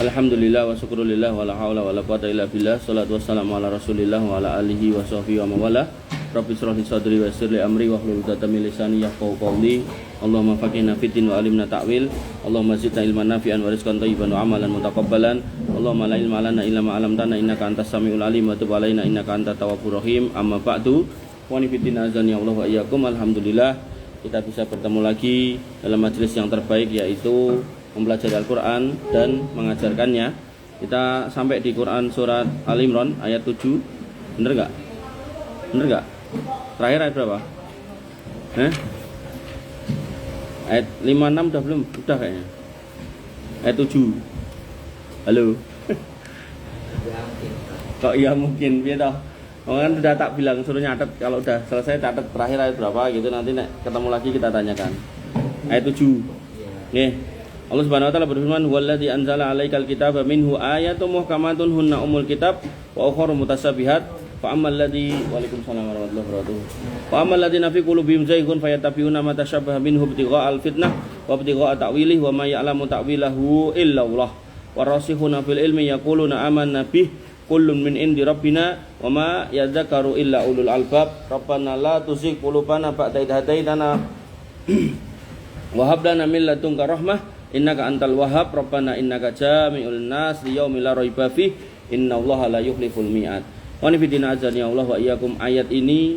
Alhamdulillah wa syukrulillah wa la haula wa la quwata illa billah. Shalatu wassalamu ala Rasulillah wa ala alihi wa sahbihi wa mawala. Rabbi shrah li sadri wa yassir li amri wa hlul 'uqdatam min lisani yafqahu qawli. Allahumma faqihna fiddin wa alimna ta'wil. Allahumma zidna ilman nafi'an wa rizqan thayyiban wa amalan mutaqabbalan. Allahumma la ilma lana illa ma 'allamtana innaka antas samiul alim wa tub 'alaina innaka antat tawwabur rahim. Amma ba'du. Wa fiddin azani Allah wa iyyakum. Alhamdulillah kita bisa bertemu lagi dalam majelis yang terbaik, yaitu mempelajari Al-Quran dan mengajarkannya. Kita sampai di Quran surat Al-Imran ayat 7. Bener gak? Bener gak? Terakhir ayat berapa? Ayat 56 udah belum? Udah kayaknya. Ayat 7. Halo. Kok iya mungkin? Biar kan udah tak bilang suruh nyatet, kalau udah selesai catat terakhir ayat berapa gitu, nanti ketemu lagi kita tanyakan. Ayat 7. Nih, Allah Subhanahu wa taala berfirman, "Wallazi anzala 'alaikal kitaba minhu ayatun muhkamatun hunna ummul kitab wa ukharu mutasyabihat fa ammal ladzi Waalaikumsalam warahmatullahi wabarakatuh. Fa ammal ladzina fi qulubihim zayghun fayattabi'una ma tashabbaha minhu ibtigha'al fitnah wa ibtigha'a ta'wilihi wa ma ya'lamu ta'wilahu illa Allah. Warasikhuna fil ilmi yaquluna amanna bih kullun min indi rabbina wa ma yadhakkaru illa ulul albab. Rabbana la tuzigh qulubana ba'da idh hadaitana wa hab lana min ladunka rahmah innaka antal wahhab. Rabbana innaka jami'ul nas liyaumin la raiba fih innallaha la yukhliful mi'ad. Wa nifidina azani Allah wa iyyakum. Ayat ini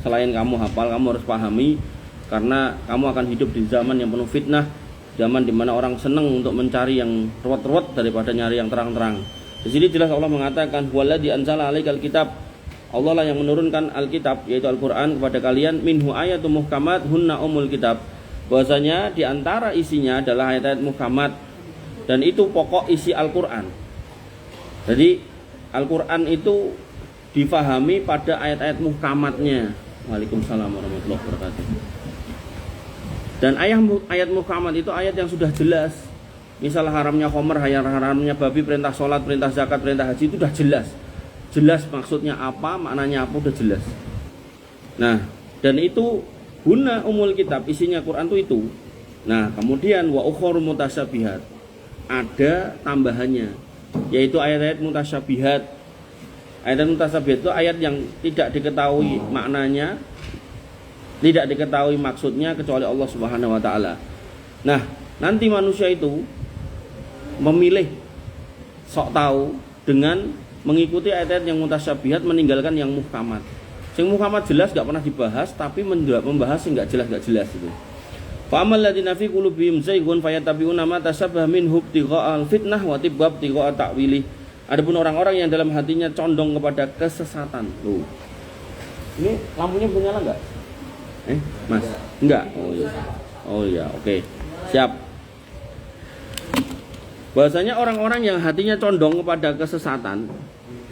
selain kamu hafal, kamu harus pahami, karena kamu akan hidup di zaman yang penuh fitnah, zaman di mana orang senang untuk mencari yang ruwet-ruwet daripada nyari yang terang-terang. Di sini jelas Allah mengatakan, "Wallazi anzala 'alaikal kitab." Allah lah yang menurunkan Alkitab, yaitu Al-Qur'an, kepada kalian. Minhu ayatum muhkamat hunna umul kitab. Bahwasanya di antara isinya adalah ayat-ayat muhkamat, dan itu pokok isi Al-Qur'an. Jadi Al-Qur'an itu difahami pada ayat-ayat muhkamatnya. Waalaikumsalam warahmatullahi wabarakatuh. Dan ayat muhkamat itu ayat yang sudah jelas. Misal haramnya khamr, haramnya babi, perintah sholat, perintah zakat, perintah haji, itu sudah jelas. Jelas maksudnya apa, maknanya apa, udah jelas. Nah, dan itu Hunna umul kitab, isinya Quran itu. Nah, kemudian wa ukharu mutasyabihat, ada tambahannya, yaitu ayat-ayat mutasyabihat. Ayat mutasyabihat itu ayat yang tidak diketahui maknanya, tidak diketahui maksudnya kecuali Allah Subhanahu wa taala. Nah, nanti manusia itu memilih sok tahu dengan mengikuti ayat-ayat yang mutasyabihat, meninggalkan yang muhkamat. Yang muhkamat jelas gak pernah dibahas, tapi membahas yang gak jelas itu. Fa amal ladzina fi qulubihim zayghun fayattabi'una ma tashabbaha minhu ibtigha'al fitnah wa ibtigha'a ta'wilih. Adapun orang-orang yang dalam hatinya condong kepada kesesatan. Loh. Ini lampunya bisa nyala enggak? Mas? Enggak. Oh iya, oke. Siap. Bahasanya orang-orang yang hatinya condong kepada kesesatan.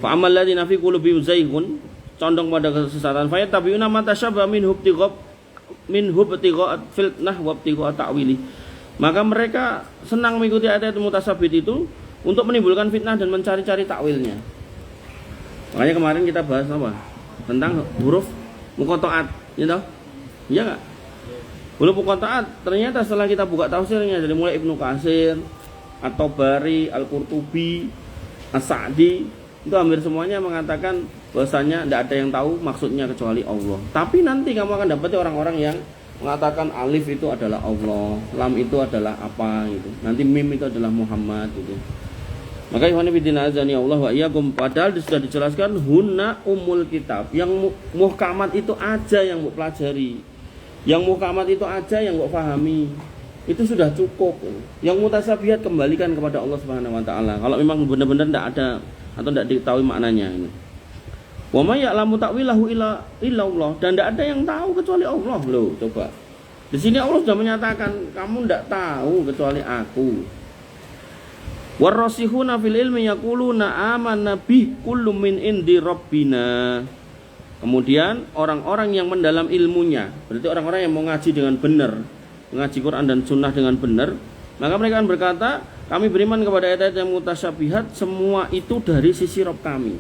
Fa amal ladzina fi qulubihim zayghun, condong pada kesesatan, fayattabi'una ma tashabbaha minhu ibtigha'a fitnah wa ibtigha'a ta'wili. Maka mereka senang mengikuti ayat-ayat mutasyabih itu untuk menimbulkan fitnah dan mencari-cari takwilnya. Makanya kemarin kita bahas apa? Tentang huruf muqatta'at, ya toh? Iya enggak? Huruf muqatta'at ternyata setelah kita buka tafsirnya dari mulai Ibnu Katsir, At-Tabari, Al-Qurtubi, As-Sa'di, itu hampir semuanya mengatakan bahwasanya tidak ada yang tahu maksudnya kecuali Allah. Tapi nanti kamu akan dapati orang-orang yang mengatakan alif itu adalah Allah, lam itu adalah apa gitu. Nanti mim itu adalah Muhammad gitu. Maka ikhwan fillah azani Allah wa iyyakum, padahal sudah dijelaskan hunna umul kitab. Yang muhkamat itu aja yang mbok pelajari. Yang muhkamat itu aja yang mbok pahami. Itu sudah cukup. Yang mutasyabihat kembalikan kepada Allah Subhanahu wa taala. Kalau memang benar-benar tidak ada atau tidak diketahui maknanya ini. Wa may ya'lamu ta'wilahu illa Allah, dan tidak ada yang tahu kecuali Allah. Loh, coba. Di sini Allah sudah menyatakan kamu tidak tahu kecuali aku. Warasikhuna fil ilmi yaquluna amanna bih kullum min indi rabbina. Kemudian orang-orang yang mendalam ilmunya, berarti orang-orang yang mau ngaji dengan benar, mengaji Quran dan sunnah dengan benar, maka mereka akan berkata, kami beriman kepada ayat-ayat yang mutasyabihat, semua itu dari sisi Rabb kami.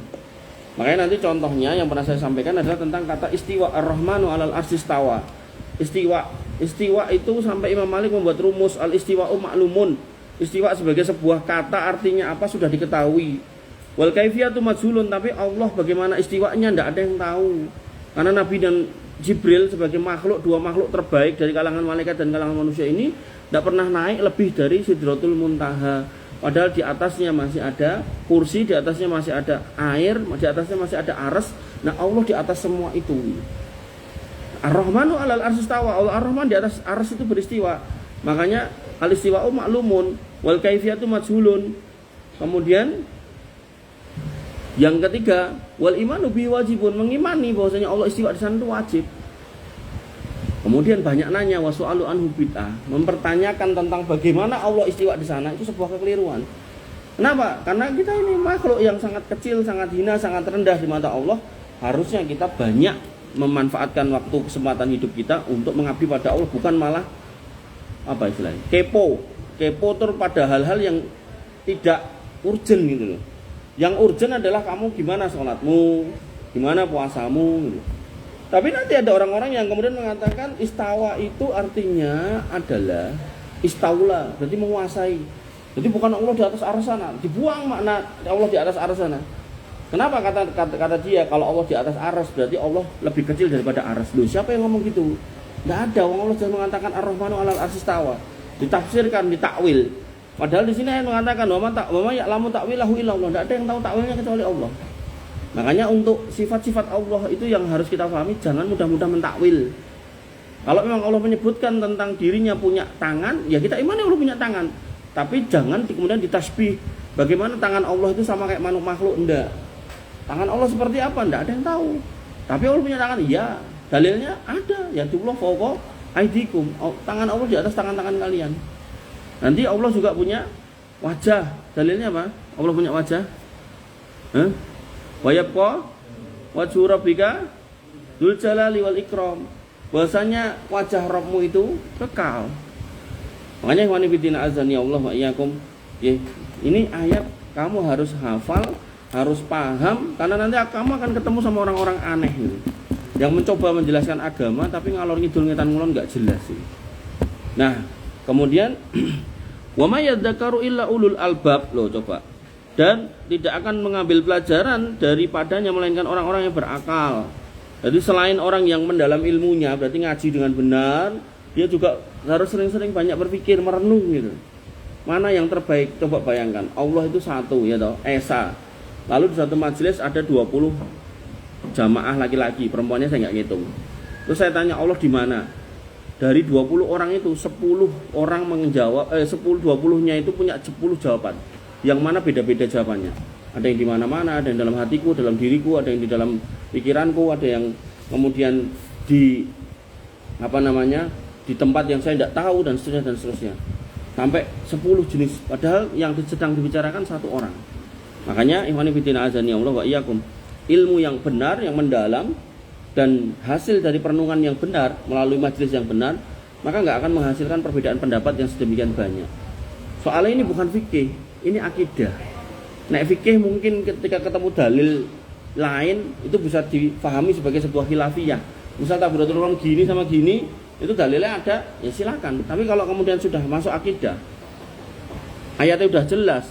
Makanya nanti contohnya yang pernah saya sampaikan adalah tentang kata istiwa, ar-Rahmanu alal arsy istawa. Istiwa itu sampai Imam Malik membuat rumus al-istiwa'u ma'lumun. Istiwa sebagai sebuah kata artinya apa sudah diketahui. Wal kaifiyatu majhulun, tapi Allah bagaimana istiwanya tidak ada yang tahu. Karena Nabi dan Jibril sebagai makhluk, dua makhluk terbaik dari kalangan malaikat dan kalangan manusia ini tidak pernah naik lebih dari Sidratul Muntaha. Padahal di atasnya masih ada kursi, di atasnya masih ada air, di atasnya masih ada arsy. Nah Allah di atas semua itu. Ar-Rahmanu 'alal arsy istawa. Allah Ar-Rahman di atas arsy itu beristiwa. Makanya al-istiwa'u ma'lumun wal kaifiyatu majhulun. Kemudian yang ketiga, wal imanu bihi wajibun, mengimani bahwasanya Allah istiwa di sana itu wajib. Kemudian banyak nanya wasu'alu anhu bid'ah, mempertanyakan tentang bagaimana Allah istiwa di sana itu sebuah kekeliruan. Kenapa? Karena kita ini makhluk yang sangat kecil, sangat hina, sangat rendah di mata Allah. Harusnya kita banyak memanfaatkan waktu kesempatan hidup kita untuk mengabdi pada Allah, bukan malah apa istilahnya? Kepo terus pada hal-hal yang tidak urgent gitu loh. Yang urgent adalah kamu gimana sholatmu, gimana puasamu gitu. Tapi nanti ada orang-orang yang kemudian mengatakan istawa itu artinya adalah istaula, berarti menguasai. Jadi bukan Allah di atas arsy sana, dibuang makna Allah di atas arsy sana. Kenapa kata dia kalau Allah di atas arsy berarti Allah lebih kecil daripada arsy. Loh, siapa yang ngomong gitu? Tidak ada. Allah sudah mengatakan Ar-Rahmanu 'alal arsy istawa. Ditafsirkan, ditakwil. Padahal di sini ayat mengatakan wa ma ya'lamu ta'wilahu illa Allah. Tidak ada yang tahu takwilnya kecuali Allah. Makanya untuk sifat-sifat Allah itu yang harus kita pahami, jangan mudah-mudah mentakwil. Kalau memang Allah menyebutkan tentang dirinya punya tangan, ya kita imani Allah punya tangan. Tapi jangan kemudian ditasbih. Bagaimana tangan Allah itu sama kayak makhluk, enggak. Tangan Allah seperti apa? Enggak ada yang tahu. Tapi Allah punya tangan, iya. Dalilnya ada, ya Allah fawqa aidikum. Tangan Allah di atas tangan-tangan kalian. Nanti Allah juga punya wajah. Dalilnya apa? Allah punya wajah. Wa yabqa wajhu rabbika dzul jalali wal ikram. Bahasanya wajah Rabbmu itu kekal. Makanya ikhwani fillah azani Allah wa iyyakum. Ini ayat kamu harus hafal, harus paham, karena nanti kamu akan ketemu sama orang-orang aneh gitu. Yang mencoba menjelaskan agama tapi ngalor ngidul ngetan ngulon enggak jelas sih. Nah, kemudian wa may yadzakaru illa ulul albab, loh coba. Dan tidak akan mengambil pelajaran daripadanya melainkan orang-orang yang berakal. Jadi selain orang yang mendalam ilmunya, berarti ngaji dengan benar, dia juga harus sering-sering banyak berpikir, merenung gitu. Mana yang terbaik? Coba bayangkan, Allah itu satu ya toh, Esa. Lalu di satu majelis ada 20 jamaah laki-laki, perempuannya saya nggak ngitung. Terus saya tanya Allah di mana? Dari 20 orang itu 10 orang menjawab 20-nya itu punya 10 jawaban. Yang mana beda-beda jawabannya. Ada yang di mana-mana, ada yang dalam hatiku, dalam diriku, ada yang di dalam pikiranku, ada yang kemudian di di tempat yang saya tidak tahu dan seterusnya. Sampai 10 jenis. Padahal yang sedang dibicarakan satu orang. Makanya ikhwani fillah azani Allah wa iyyakum, ilmu yang benar, yang mendalam dan hasil dari perenungan yang benar melalui majelis yang benar, maka nggak akan menghasilkan perbedaan pendapat yang sedemikian banyak. Soalnya ini bukan fikih, ini akidah. Nek fikih mungkin ketika ketemu dalil lain itu bisa difahami sebagai sebuah khilafiyah. Misal taburatul ulum gini sama gini, itu dalilnya ada, ya silakan. Tapi kalau kemudian sudah masuk akidah, ayatnya sudah jelas,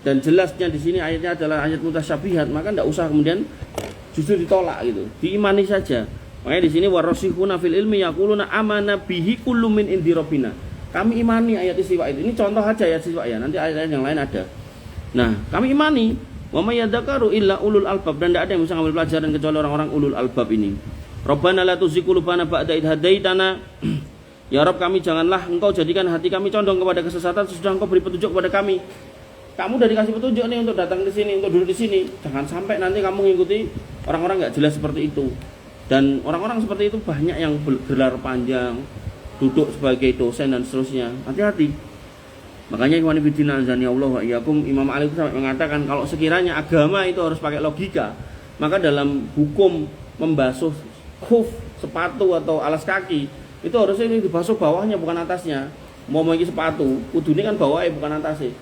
dan jelasnya di sini ayatnya adalah ayat mutasyabihat, maka tidak usah kemudian justru ditolak gitu, diimani saja. Makanya di sini warasikhuna fil ilmi yaquluna amana bihi kullu min indi rabbina. Kami imani ayat istiwa itu. Ini contoh aja ayat istiwa ya, nanti ayat-ayat yang lain ada. Nah, kami imani wa may yadzakaru illa ulul albab, dan tidak ada yang bisa mengambil pelajaran kecuali orang-orang ulul albab ini. Rabbana la tuzigh qulubana ba'da idh hadaitana. Ya Rabb, kami janganlah engkau jadikan hati kami condong kepada kesesatan sesudah engkau beri petunjuk kepada kami. Kamu udah dikasih petunjuk nih untuk datang ke sini, untuk duduk di sini. Jangan sampai nanti kamu mengikuti orang-orang enggak jelas seperti itu. Dan orang-orang seperti itu banyak yang bergelar panjang, duduk sebagai dosen dan seterusnya. Hati-hati. Makanya ikhwan fillah azani Allah wa iyyakum, Imam Ali itu sampai mengatakan kalau sekiranya agama itu harus pakai logika, maka dalam hukum membasuh khuf, sepatu atau alas kaki, itu harusnya ini dibasuh bawahnya bukan atasnya. Mau pakai sepatu, kudune kan bawahnya bukan atasnya.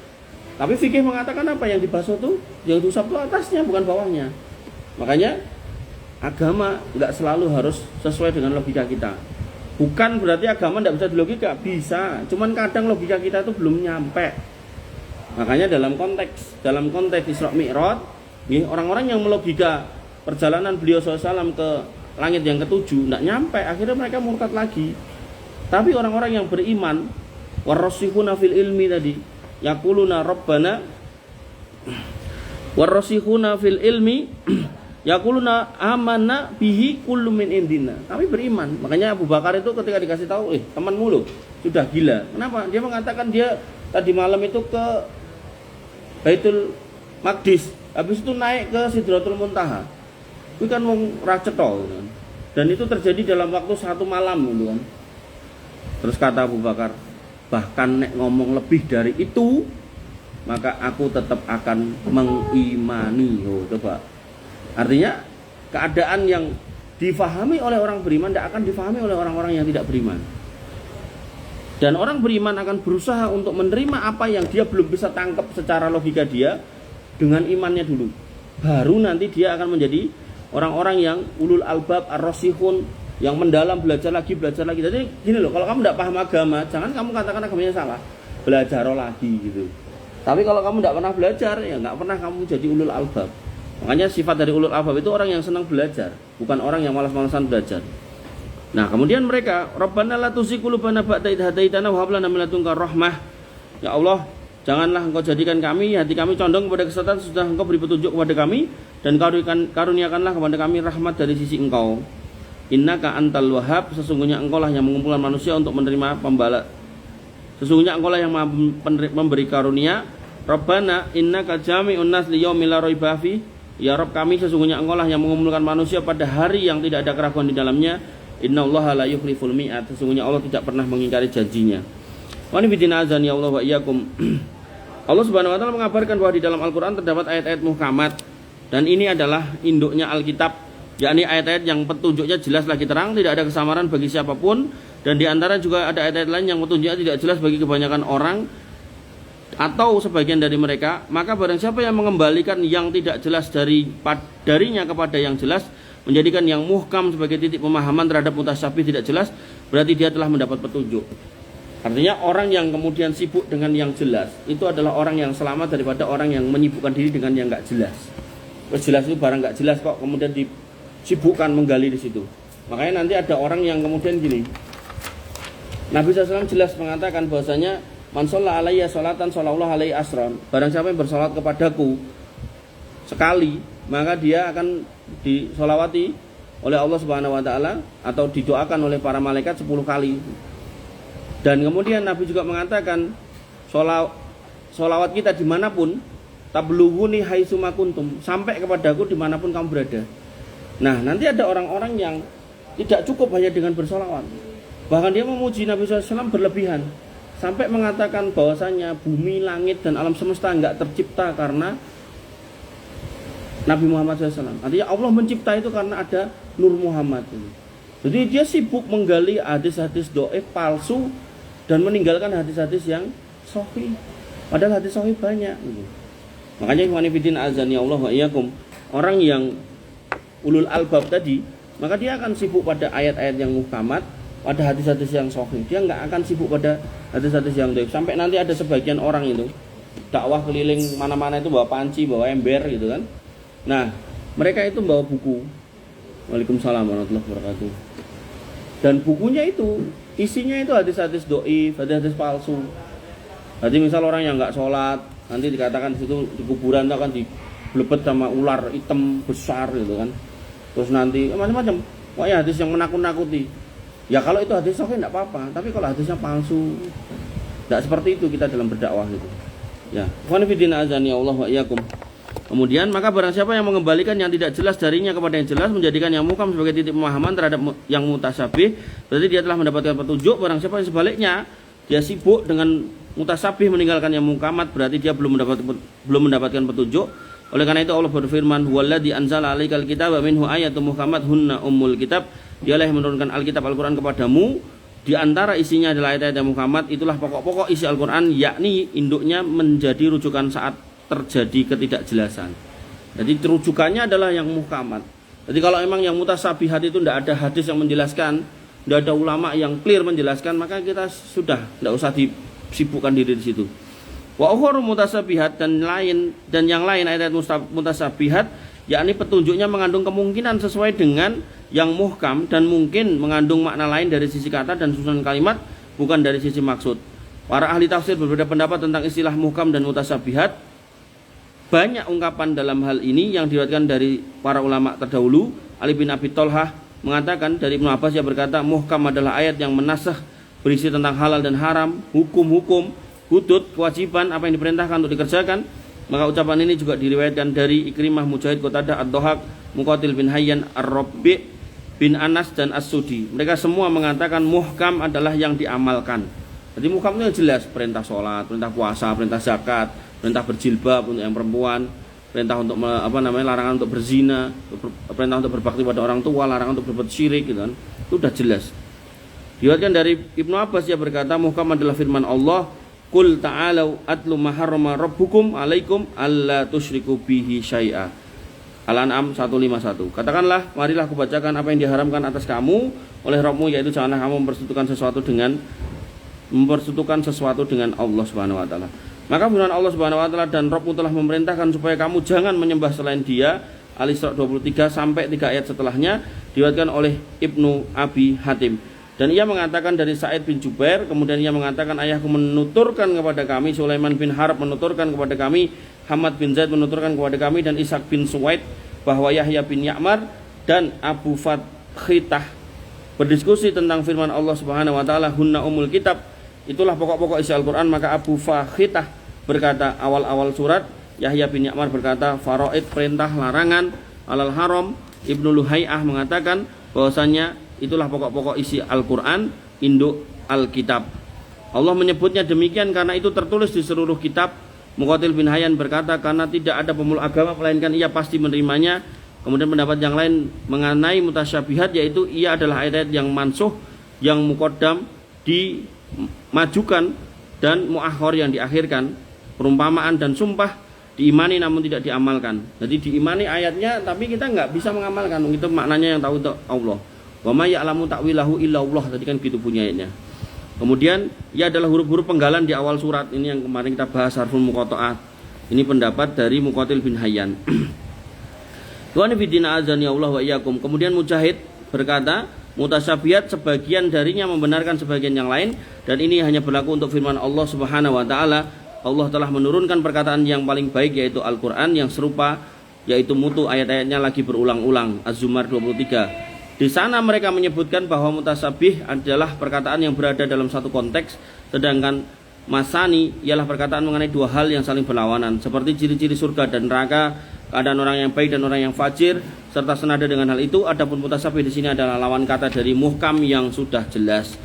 Tapi fikih mengatakan apa? Yang dibasuh tuh, yang diusap tuh atasnya bukan bawahnya. Makanya agama enggak selalu harus sesuai dengan logika kita. Bukan berarti agama tidak bisa dilogika, bisa. Cuman kadang logika kita itu belum nyampe. Makanya dalam konteks Isra Mi'raj, orang-orang yang melogika perjalanan beliau SAW ke langit yang ketujuh tidak nyampe, akhirnya mereka murtad lagi. Tapi orang-orang yang beriman, warasikhuna fil ilmi tadi, yaquluna rabbana warasikhuna fil ilmi yaquluna amanna bihi kullu min indina. Kami beriman. Makanya Abu Bakar itu ketika dikasih tahu, temanmu loh sudah gila. Kenapa? Dia mengatakan dia tadi malam itu ke Baitul Maqdis, habis itu naik ke Sidratul Muntaha. Itu kan wong ra cetha gitu kan. Dan itu terjadi dalam waktu 1 malam gitu kan. Terus kata Abu Bakar, bahkan nek ngomong lebih dari itu, maka aku tetap akan mengimani. Coba. Artinya keadaan yang difahami oleh orang beriman tidak akan difahami oleh orang-orang yang tidak beriman. Dan orang beriman akan berusaha untuk menerima apa yang dia belum bisa tangkap secara logika dia dengan imannya dulu. Baru nanti dia akan menjadi orang-orang yang ulul albab ar-rasikhun, yang mendalam, belajar lagi. Jadi gini loh, kalau kamu tidak paham agama, jangan kamu katakan agamanya salah, belajar lagi gitu. Tapi kalau kamu tidak pernah belajar, ya nggak pernah kamu jadi ulul albab. Makanya sifat dari ulul albab itu orang yang senang belajar, bukan orang yang malas-malasan belajar. Nah, kemudian mereka, Rabbana la tuzigh qulubana ba'da idh hadaitana wa hab lana min ladunka rahmah. Ya Allah, janganlah Engkau jadikan hati kami condong kepada kesesatan sesudah Engkau beri petunjuk kepada kami, dan karuniakanlah kepada kami rahmat dari sisi Engkau. Innaka antal wahhab, sesungguhnya Engkau lah yang mengumpulkan manusia untuk menerima pembalas. Sesungguhnya Engkau lah yang memberi karunia. Rabbana innaka jami'un nas liyaumil la raiba fi. Ya Rabb kami, sesungguhnya Engkau lah yang mengumpulkan manusia pada hari yang tidak ada keraguan di dalamnya. Innallaha la yukhliful mi'ad, sesungguhnya Allah tidak pernah mengingkari janjinya. Wa nabiyina azan ya Allah wa iyyakum. Allah Subhanahu wa taala mengabarkan bahwa di dalam Al-Qur'an terdapat ayat-ayat muhkamat, dan ini adalah induknya Alkitab, yakni ayat-ayat yang petunjuknya jelas lagi terang, tidak ada kesamaran bagi siapapun, dan di antara juga ada ayat-ayat lain yang petunjuknya tidak jelas bagi kebanyakan orang atau sebagian dari mereka. Maka barang siapa yang mengembalikan yang tidak jelas darinya kepada yang jelas, menjadikan yang muhkam sebagai titik pemahaman terhadap mutasyabih tidak jelas, berarti dia telah mendapat petunjuk. Artinya orang yang kemudian sibuk dengan yang jelas itu adalah orang yang selamat daripada orang yang menyibukkan diri dengan yang nggak jelas. Jelas itu barang nggak jelas kok kemudian disibukkan menggali di situ. Makanya nanti ada orang yang kemudian gini, Nabi SAW jelas mengatakan bahwasanya man shalla alayya sholatan shallallahu alaihi asron. Barang siapa yang bersolat kepadaku sekali, maka dia akan disolawati oleh Allah Subhanahu wa taala atau didoakan oleh para malaikat 10 kali. Dan kemudian Nabi juga mengatakan solawat kita dimanapun, tablughuni haitsuma kuntum, sampai kepadaku dimanapun kamu berada. Nah, nanti ada orang-orang yang tidak cukup hanya dengan bersolawat, bahkan dia memuji Nabi SAW berlebihan, sampai mengatakan bahwasanya bumi, langit, dan alam semesta enggak tercipta karena Nabi Muhammad SAW. Artinya Allah mencipta itu karena ada Nur Muhammad ini. Jadi dia sibuk menggali hadis-hadis dhaif palsu dan meninggalkan hadis-hadis yang sahih. Padahal hadis sahih banyak gitu. Makanya ikhwanifidin azani Allah wa iyyakum, orang yang ulul albab tadi, maka dia akan sibuk pada ayat-ayat yang muhkamat, pada hadis-hadis yang sahih. Dia enggak akan sibuk pada hadis-hadis yang dhaif. Sampai nanti ada sebagian orang itu dakwah keliling mana-mana itu bawa panci, bawa ember gitu kan. Nah, mereka itu bawa buku. Waalaikumsalam warahmatullahi wabarakatuh. Dan bukunya itu isinya itu hadis-hadis dhaif, hadis-hadis palsu. Jadi misal orang yang nggak sholat, nanti dikatakan di situ di kuburan itu akan diblebet sama ular hitam besar gitu kan. Terus nanti macam-macam. Pokoknya hadis yang menakut-nakuti. Ya kalau itu hadis sahih enggak apa-apa, tapi kalau hadisnya palsu, enggak seperti itu kita dalam berdakwah gitu. Ya, wa nafidina azani Allah wa iyyakum. Kemudian maka barang siapa yang mengembalikan yang tidak jelas darinya kepada yang jelas, menjadikan yang muhkam sebagai titik pemahaman terhadap yang mutasyabih, berarti dia telah mendapatkan petunjuk. Barang siapa yang sebaliknya, dia sibuk dengan mutasyabih meninggalkan yang muhkamat, berarti dia belum mendapatkan petunjuk. Oleh karena itu Allah berfirman, "Huwallazi anzala 'alaikal kitaba minhu ayatun muhkamat hunna ummul kitab." Dialah yang menurunkan Alkitab Al-Qur'an kepadamu, di antara isinya adalah ayat-ayat yang muhkamat, itulah pokok-pokok isi Al-Qur'an, yakni induknya menjadi rujukan saat terjadi ketidakjelasan. Jadi rujukannya adalah yang muhkamat. Jadi kalau memang yang mutasyabihat itu tidak ada hadis yang menjelaskan, tidak ada ulama yang clear menjelaskan, maka kita sudah tidak usah disibukkan diri di situ. Wa ukhur mutasabihat, dan yang lain ayat mutasabihat, yakni petunjuknya mengandung kemungkinan sesuai dengan yang muhkam dan mungkin mengandung makna lain dari sisi kata dan susunan kalimat, bukan dari sisi maksud. Para ahli tafsir berbeda pendapat tentang istilah muhkam dan mutasabihat. Banyak ungkapan dalam hal ini yang diriwayatkan dari para ulama terdahulu. Ali bin Abi Thalhah mengatakan dari Ibnu Abbas, yang berkata muhkam adalah ayat yang menasakh berisi tentang halal dan haram, hukum-hukum, hudud, kewajiban, apa yang diperintahkan untuk dikerjakan. Maka ucapan ini juga diriwayatkan dari Ikrimah, Mujahid, Qatadah, Ad-Dhahak, Muqatil bin Hayyan, Ar-Rabi' bin Anas, dan As-Sudi. Mereka semua mengatakan muhkam adalah yang diamalkan. Jadi muhkam itu jelas, perintah sholat, perintah puasa, perintah zakat, perintah berjilbab untuk yang perempuan, perintah untuk larangan untuk berzina, perintah untuk berbakti pada orang tua, larangan untuk berbuat syirik, gitu kan. Itu sudah jelas. Diriwayatkan dari Ibnu Abbas, yang berkata muhkam adalah firman Allah, Qul ta'alau atlu ma harrama rabbukum alaikum alla tusyriku bihi syai'a. Al-An'am 151. Katakanlah, marilah aku bacakan apa yang diharamkan atas kamu oleh Rabbmu, yaitu janganlah kamu mempersekutukan sesuatu dengan Allah Subhanahu wa taala. Maka firman Allah Subhanahu wa taala, dan Rabbmu telah memerintahkan supaya kamu jangan menyembah selain Dia. Al-Isra 23 sampai 3 ayat setelahnya, diriwayatkan oleh Ibnu Abi Hatim. Dan ia mengatakan dari Sa'id bin Jubair, kemudian ia mengatakan ayahku menuturkan kepada kami, Sulaiman bin Harb menuturkan kepada kami, Hamad bin Zaid menuturkan kepada kami, dan Ishaq bin Suwaid, bahwa Yahya bin Ya'mar dan Abu Fathitah berdiskusi tentang firman Allah Subhanahu wa taala, hunna umul kitab, itulah pokok-pokok isi Al-Qur'an. Maka Abu Fathitah berkata awal-awal surat, Yahya bin Ya'mar berkata faraid, perintah, larangan, alal haram. Ibnu Luhai'ah mengatakan bahwasanya itulah pokok-pokok isi Al-Quran, induk Alkitab. Allah menyebutnya demikian karena itu tertulis di seluruh kitab. Muqatil bin Hayyan berkata karena tidak ada pemeluk agama melainkan ia pasti menerimanya. Kemudian pendapat yang lain mengenai mutasyabihat, yaitu ia adalah ayat-ayat yang mansuh, yang muqaddam dimajukan, dan muakhir yang diakhirkan. Perumpamaan dan sumpah diimani namun tidak diamalkan. Jadi diimani ayatnya tapi kita nggak bisa mengamalkan. Itu maknanya yang tahu itu Allah. Wa may ya'lamu ta'wilahu illa Allah, tadi kan gitu bunyi ayatnya. Kemudian ia adalah huruf-huruf penggalan di awal surat. Ini yang kemarin kita bahas, harful muqatta'ah. Ini pendapat dari Muqatil bin Hayyan. Tuhan fillah azani Allah wa iyyakum. Kemudian Mujahid berkata, mutasyabihat sebagian darinya membenarkan sebagian yang lain, dan ini hanya berlaku untuk firman Allah Subhanahu wa taala. Allah telah menurunkan perkataan yang paling baik, yaitu Al-Qur'an, yang serupa, yaitu mutu ayat-ayatnya lagi berulang-ulang. Az-Zumar 23. Di sana mereka menyebutkan bahwa mutasabih adalah perkataan yang berada dalam satu konteks, sedangkan masani ialah perkataan mengenai dua hal yang saling berlawanan, seperti ciri-ciri surga dan neraka, keadaan orang yang baik dan orang yang fajir, serta senada dengan hal itu. Adapun mutasabih di sini adalah lawan kata dari muhkam yang sudah jelas.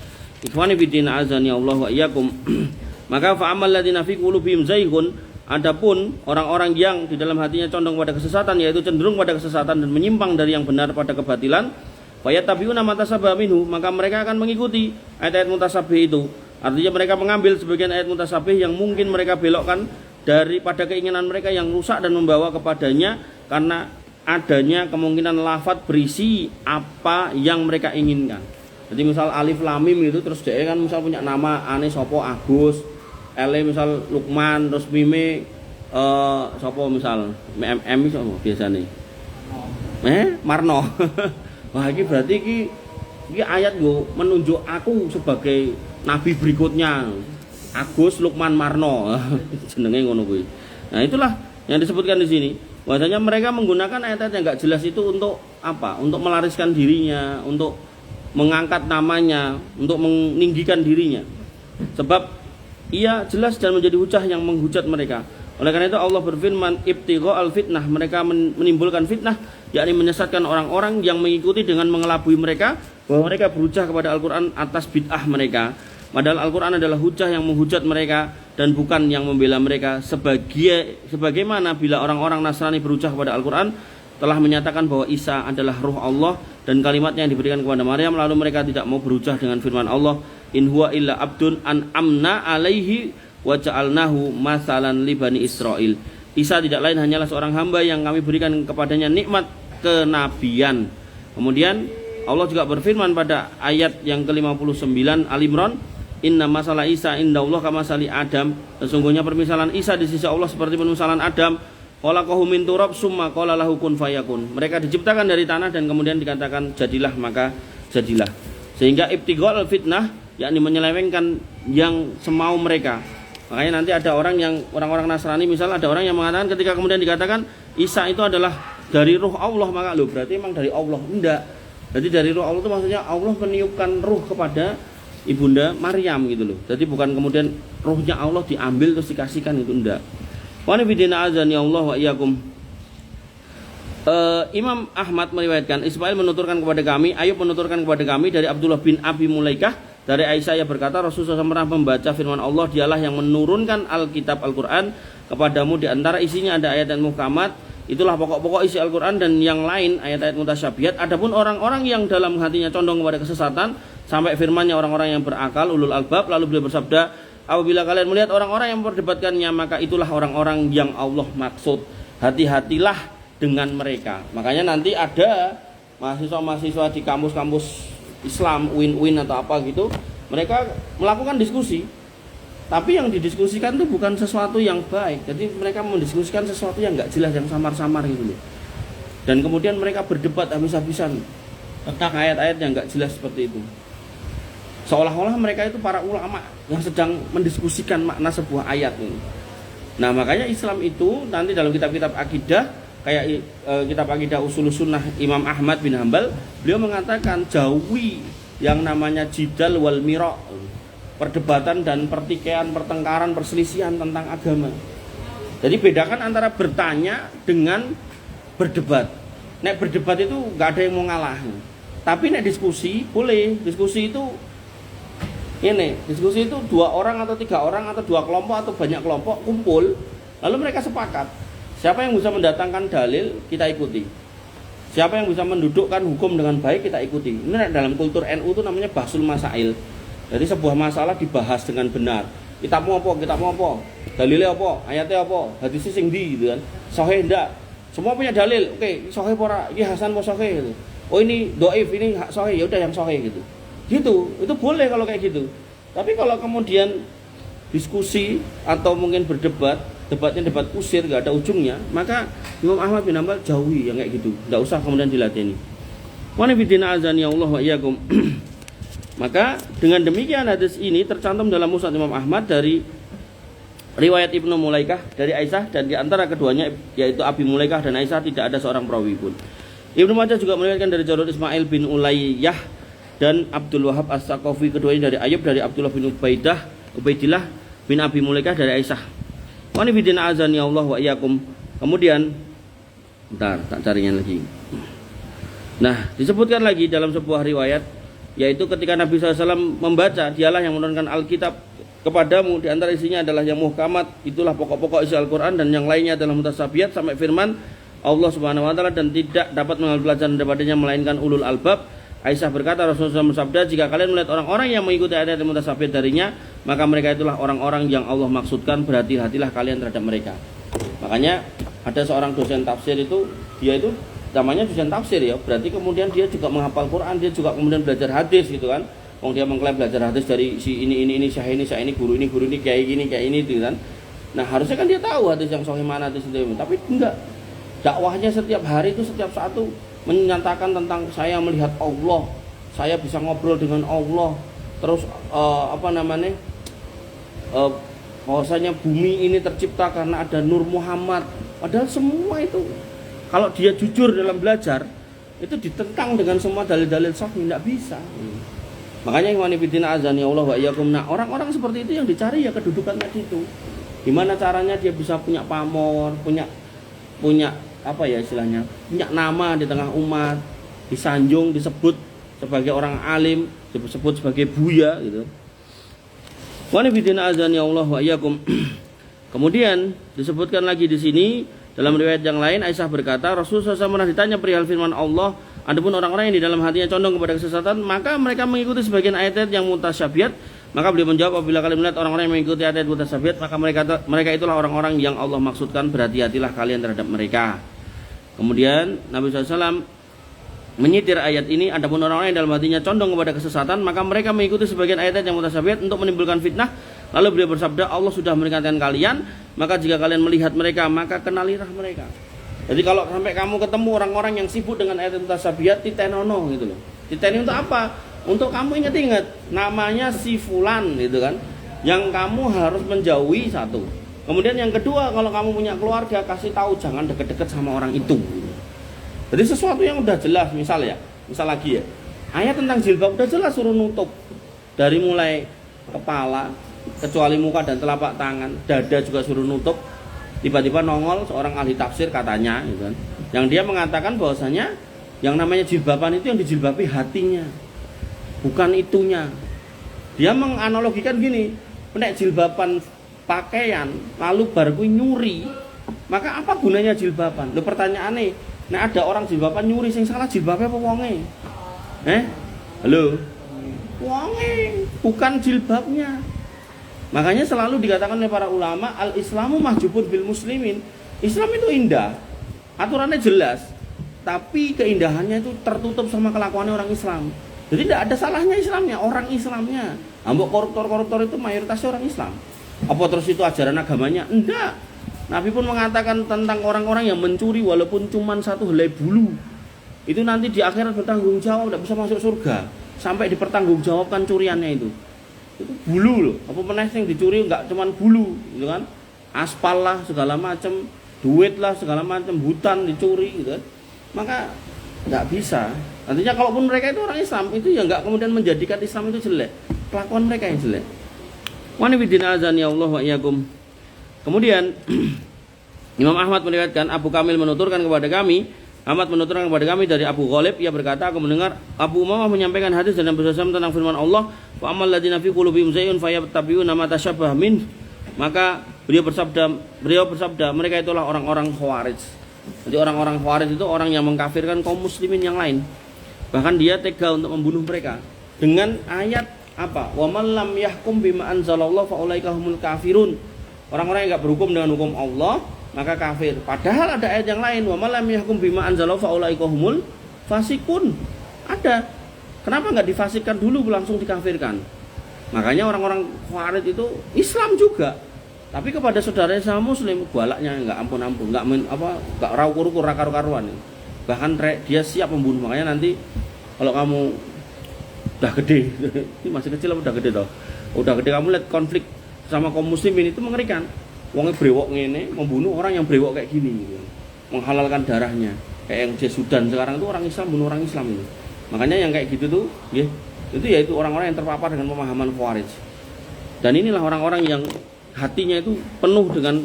Ikhwani fillah azani Allah wa iyyakum. Maka fa'amal ladzina fi qulubihim zayghun, adapun orang-orang yang di dalam hatinya condong pada kesesatan, yaitu cenderung pada kesesatan dan menyimpang dari yang benar pada kebatilan, fayatabi'una ma tasabbaha minhu, maka mereka akan mengikuti ayat-ayat mutasabih itu. Artinya mereka mengambil sebagian ayat mutasabih yang mungkin mereka belokkan daripada keinginan mereka yang rusak dan membawa kepadanya, karena adanya kemungkinan lafadz berisi apa yang mereka inginkan. Jadi misal alif lam mim itu, terus dia kan misal punya nama ane sopo Agus, ele misal Lukman, terus mime sopo misal MM sopo biasanya Marno. Wah, ini berarti ini ayat go menunjuk aku sebagai nabi berikutnya, Agus Lukman Marno. Jenenge ngono kuwi. Nah, itulah yang disebutkan di sini. Bahwasanya mereka menggunakan ayat-ayat yang enggak jelas itu untuk apa? Untuk melariskan dirinya, untuk mengangkat namanya, untuk meninggikan dirinya. Sebab ia jelas dan menjadi hujah yang menghujat mereka. Oleh karena itu Allah berfirman, ibtigha al-fitnah, mereka menimbulkan fitnah, yakni menyesatkan orang-orang yang mengikuti dengan mengelabui mereka, bahwa mereka berujar kepada Al-Quran atas bid'ah mereka. Padahal Al-Quran adalah hujah yang menghujat mereka dan bukan yang membela mereka. Sebagaimana bila orang-orang Nasrani berujar kepada Al-Quran, telah menyatakan bahwa Isa adalah ruh Allah dan kalimatnya yang diberikan kepada Maryam, lalu mereka tidak mau berujar dengan firman Allah, in huwa illa abdun an'amna alaihi wa ja'alnahu masalan li bani Israil. Isa tidak lain hanyalah seorang hamba yang kami berikan kepadanya nikmat kenabian. Kemudian Allah juga berfirman pada ayat yang ke-59 Al-Imran, inna masalah Isa indallah kama masali Adam, sesungguhnya permisalan Isa di sisi Allah seperti permisalan Adam, khalaqahu min turab summa qala lahu kun fayakun. Mereka diciptakan dari tanah dan kemudian dikatakan jadilah maka jadilah. Sehingga ibtighal fitnah, yakni menyelewengkan yang semau mereka. Makanya nanti ada orang-orang Nasrani misal, ada orang yang mengatakan ketika kemudian dikatakan Isa itu adalah dari ruh Allah, maka loh berarti memang dari Allah. Enggak. Jadi dari ruh Allah itu maksudnya Allah meniupkan ruh kepada Ibunda Maryam gitu loh. Jadi bukan kemudian ruhnya Allah diambil terus dikasihkan, itu enggak. Wa nabiyina azani Allah wa iyyakum. Imam Ahmad meriwayatkan, Ismail menuturkan kepada kami, Ayub menuturkan kepada kami dari Abdullah bin Abi Mulaikah dari Aisyah yang berkata, Rasulullah SAW pernah membaca firman Allah, dialah yang menurunkan Alkitab Al-Quran kepadamu, di antara isinya ada ayat dan muhkamat. Itulah pokok-pokok isi Al-Quran, dan yang lain ayat-ayat mutasyabihat. Adapun orang-orang yang dalam hatinya condong kepada kesesatan, sampai firmannya orang-orang yang berakal, ulul albab, lalu beliau bersabda, apabila kalian melihat orang-orang yang memperdebatkannya, maka itulah orang-orang yang Allah maksud. Hati-hatilah dengan mereka. Makanya nanti ada mahasiswa-mahasiswa di kampus-kampus Islam, UIN atau apa gitu, mereka melakukan diskusi. Tapi yang didiskusikan itu bukan sesuatu yang baik. Jadi mereka mendiskusikan sesuatu yang nggak jelas, yang samar-samar gitu loh. Dan kemudian mereka berdebat habis-habisan tentang ayat-ayat yang nggak jelas seperti itu. Seolah-olah mereka itu para ulama yang sedang mendiskusikan makna sebuah ayat ini. Nah makanya Islam itu nanti dalam kitab-kitab akidah, kayak kitab akidah Ushulus Sunnah Imam Ahmad bin Hambal, beliau mengatakan jauhi yang namanya jidal wal mira', perdebatan dan pertikaian, pertengkaran, perselisihan tentang agama. Jadi bedakan antara bertanya dengan berdebat. Nek berdebat itu nggak ada yang mau ngalah. Tapi nek diskusi boleh. Diskusi itu dua orang atau tiga orang atau dua kelompok atau banyak kelompok kumpul, lalu mereka sepakat. Siapa yang bisa mendatangkan dalil, kita ikuti. Siapa yang bisa mendudukkan hukum dengan baik, kita ikuti. Ini dalam kultur NU itu namanya bahsul masail. Jadi sebuah masalah dibahas dengan benar. Kita mau apa? Dalilnya apa? Ayatnya apa? Hadisnya sing ndi gitu kan. Sahih ndak? Semua punya dalil. Oke, sahih ora? Ini hasan apa sahih gitu. Oh ini dhaif, ini sahih. Ya udah yang sahih gitu. Gitu. Itu boleh kalau kayak gitu. Tapi kalau kemudian diskusi atau mungkin berdebat, debatnya debat kusir, enggak ada ujungnya, maka Imam Ahmad bin Hambal jauhi yang kayak gitu. Enggak usah kemudian dilateni. Wa nabiyina azani Allah wa iyyakum. Maka dengan demikian hadis ini tercantum dalam Musnad Imam Ahmad dari riwayat Ibnu Mulaikah dari Aisyah, dan di antara keduanya yaitu Abi Mulaikah dan Aisyah tidak ada seorang perawi pun. Ibnu Majah juga meriwayatkan dari Jarud Ismail bin Ulayyah dan Abdul Wahab As-Saqafi, keduanya dari Ayub dari Abdullah bin Ubaidillah bin Abi Mulaikah dari Aisyah. Wa nabiyina azani Allah wa iyyakum. Kemudian bentar, tak carinya lagi. Nah, disebutkan lagi dalam sebuah riwayat, yaitu ketika Nabi SAW membaca, dialah yang menurunkan Alkitab kepadamu, di antara isinya adalah yang muhkamat, itulah pokok-pokok isi Al-Quran, dan yang lainnya adalah mutasyabihat, sampai firman Allah Subhanahu Wa Taala, dan tidak dapat mengambil pelajaran daripadanya melainkan ulul albab. Aisyah berkata, Rasulullah SAW bersabda, jika kalian melihat orang-orang yang mengikuti ayat-ayat mutasyabihat darinya, maka mereka itulah orang-orang yang Allah maksudkan, berhati-hatilah kalian terhadap mereka. Makanya ada seorang dosen tafsir itu, dia itu namanya dosen tafsir ya, berarti kemudian dia juga menghafal Quran, dia juga kemudian belajar hadis gitu kan. Wong dia mengklaim belajar hadis dari si ini, syekh ini, guru ini, kayak ini gitu kan. Nah, harusnya kan dia tahu hadis yang sahih mana, hadis itu. Tapi enggak. Dakwahnya setiap hari itu, setiap saat itu menyatakan tentang saya melihat Allah, saya bisa ngobrol dengan Allah. Terus bahwasanya bumi ini tercipta karena ada Nur Muhammad. Padahal semua itu kalau dia jujur dalam belajar, itu ditentang dengan semua dalil-dalil sahih, tidak bisa. Makanya ikhwan fillah azani Allah wa iyyakum. Nah, orang-orang seperti itu yang dicari ya kedudukan tadi itu. Gimana caranya dia bisa punya pamor, punya apa ya istilahnya, punya nama di tengah umat, disanjung, disebut sebagai orang alim, disebut sebagai buya gitu. Ikhwan fillah azani Allah wa iyyakum. Kemudian disebutkan lagi di sini dalam riwayat yang lain, Aisyah berkata, Rasulullah SAW pernah ditanya perihal firman Allah, adapun orang-orang yang di dalam hatinya condong kepada kesesatan, maka mereka mengikuti sebagian ayat-ayat yang mutasyabihat. Maka beliau menjawab, apabila kalian melihat orang-orang yang mengikuti ayat-ayat mutasyabihat, maka mereka itulah orang-orang yang Allah maksudkan, berhati-hatilah kalian terhadap mereka. Kemudian Nabi SAW menyitir ayat ini, adapun orang-orang yang dalam hatinya condong kepada kesesatan, maka mereka mengikuti sebagian ayat yang mutasyabihat untuk menimbulkan fitnah. Lalu beliau bersabda, Allah sudah memperingatkan kalian, maka jika kalian melihat mereka, maka kenalilah mereka. Jadi kalau sampai kamu ketemu orang-orang yang sibuk dengan ayat mutasyabihat, titenono gitu loh. Titeni untuk apa? Untuk kamu ingat-ingat, namanya si fulan gitu kan, yang kamu harus menjauhi satu. Kemudian yang kedua, kalau kamu punya keluarga, kasih tahu jangan deket-deket sama orang itu. Jadi sesuatu yang udah jelas, misal lagi ya, ayat tentang jilbab udah jelas suruh nutup dari mulai kepala, kecuali muka dan telapak tangan, dada juga suruh nutup. Tiba-tiba nongol seorang ahli tafsir katanya, gitu kan, yang dia mengatakan bahwasanya yang namanya jilbaban itu yang dijilbabi hatinya, bukan itunya. Dia menganalogikan gini, nek jilbaban pakaian lalu baru nyuri, maka apa gunanya jilbaban? Lo pertanyaannya. Nah ada orang jilbaban nyuri, sing salah jilbabnya apa wonge? Halo? Wonge, bukan jilbabnya. Makanya selalu dikatakan oleh para ulama, al-islamu mahjubun bil muslimin. Islam itu indah, aturannya jelas, tapi keindahannya itu tertutup sama kelakuannya orang Islam. Jadi tidak ada salahnya Islamnya, orang Islamnya. Ambok koruptor-koruptor itu mayoritasnya orang Islam. Apa terus itu ajaran agamanya? Enggak. Nabi pun mengatakan tentang orang-orang yang mencuri walaupun cuma satu helai bulu, itu nanti di akhirat bertanggung jawab, tidak bisa masuk surga sampai dipertanggungjawabkan curiannya itu bulu loh. Apa pernah yang dicuri nggak cuma bulu, gitu kan? Aspal lah segala macam, duit lah segala macam, hutan dicuri, gitu kan? Maka nggak bisa. Artinya kalaupun mereka itu orang Islam, itu ya nggak kemudian menjadikan Islam itu jelek, kelakuan mereka yang jelek. Wa nabiyina azan ya Allah wa iyyakum. Kemudian Imam Ahmad meriwayatkan, Abu Kamil menuturkan kepada kami, dari Abu Ghalib, ia berkata, aku mendengar Abu Umamah menyampaikan hadis dan bersama tentang firman Allah, fa amal ladzina fi qulubihim zaygun fayattabi'una ma tashabbaha min. Maka beliau bersabda, mereka itulah orang-orang Khawarij. Jadi orang-orang Khawarij itu orang yang mengkafirkan kaum muslimin yang lain. Bahkan dia tega untuk membunuh mereka dengan ayat apa? Wa man lam yahkum bima anzalallahu fa ulaika humul kafirun. Orang-orang yang enggak berhukum dengan hukum Allah, maka kafir. Padahal ada ayat yang lain, wa man lam yahkum bima anzalallahu fa ulaika humul fasikun. Ada. Kenapa enggak difasikkan dulu langsung dikafirkan? Makanya orang-orang Khawarij itu Islam juga. Tapi kepada saudaranya sama muslim, galaknya enggak ampun-ampun, enggak rau-rukur karu-karuan. Bahkan dia siap membunuh. Makanya nanti kalau kamu udah gede, ini masih kecil apa udah gede toh? Udah gede kamu lihat konflik sama kaum muslimin itu mengerikan. Wongnya brewok ngene membunuh orang yang brewok kayak gini gitu. Menghalalkan darahnya. Kayak yang di Sudan sekarang itu orang Islam bunuh orang Islam itu. Makanya yang kayak gitu tuh, ya, itu yaitu orang-orang yang terpapar dengan pemahaman Khawarij. Dan inilah orang-orang yang hatinya itu penuh dengan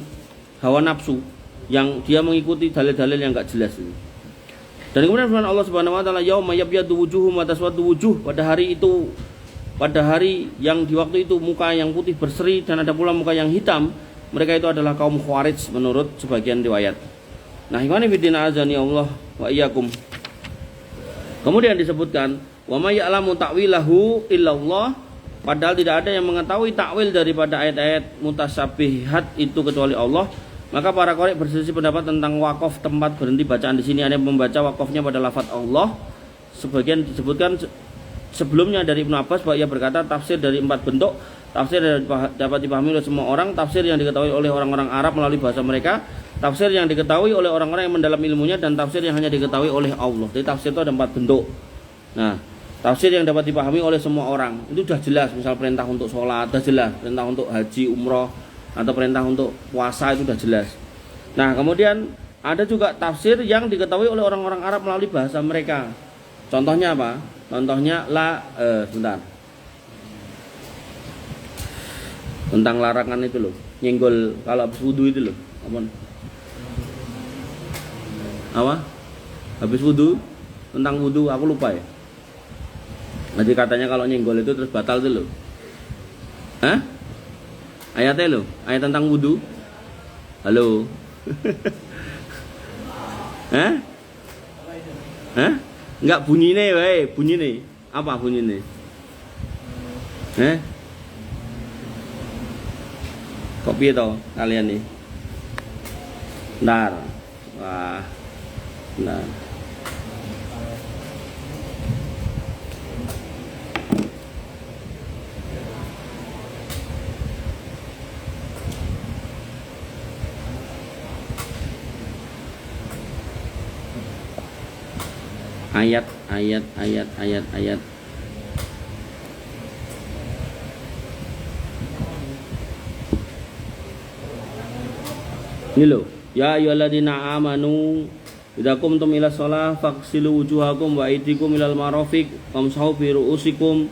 hawa nafsu, yang dia mengikuti dalil-dalil yang enggak jelas itu. Dan kemudian firman Allah Subhanahu wa taala, yauma yabyadu wujuhum wa taswaddu wujuh, pada hari yang di waktu itu muka yang putih berseri dan ada pula muka yang hitam, mereka itu adalah kaum Khawarij menurut sebagian riwayat. Nah, ikhwani fillah azani Allah wa iyyakum. Kemudian disebutkan, wa may ya'lamu ta'wilahu illallah, padahal tidak ada yang mengetahui takwil daripada ayat-ayat mutasyabihat itu kecuali Allah. Maka para qari berselisih pendapat tentang wakaf tempat berhenti bacaan di sini. Ada yang membaca wakafnya pada lafaz Allah. Sebagian disebutkan sebelumnya dari Ibnu Abbas bahwa ia berkata tafsir dari 4 bentuk. Tafsir dapat dipahami oleh semua orang, tafsir yang diketahui oleh orang-orang Arab melalui bahasa mereka, tafsir yang diketahui oleh orang-orang yang mendalam ilmunya, dan tafsir yang hanya diketahui oleh Allah. Jadi tafsir itu ada 4 bentuk. Nah, tafsir yang dapat dipahami oleh semua orang itu sudah jelas. Misal perintah untuk sholat sudah jelas, perintah untuk haji, umroh, atau perintah untuk puasa itu sudah jelas. Nah, kemudian ada juga tafsir yang diketahui oleh orang-orang Arab melalui bahasa mereka. Contohnya apa? Contohnya sebentar. Tentang larangan itu loh, nyenggol kalau habis wudu itu loh. Apa? Habis wudu, tentang wudu aku lupa ya. Nanti katanya kalau nyenggol itu terus batal itu loh. Hah? Ayatnya loh, ayat tentang wudu. Halo. Hah? Hah? Enggak bunyine wae, bunyine. Apa bunyine? Kok piye to kalian nih? Bentar. Wah. Bentar. ayat. Ini loh, ya ayyuhalladzina amanu idza qumtum ila shalah faghsilu wujuhakum wa aydikum ilal marafiq wamsahu bi ru'usikum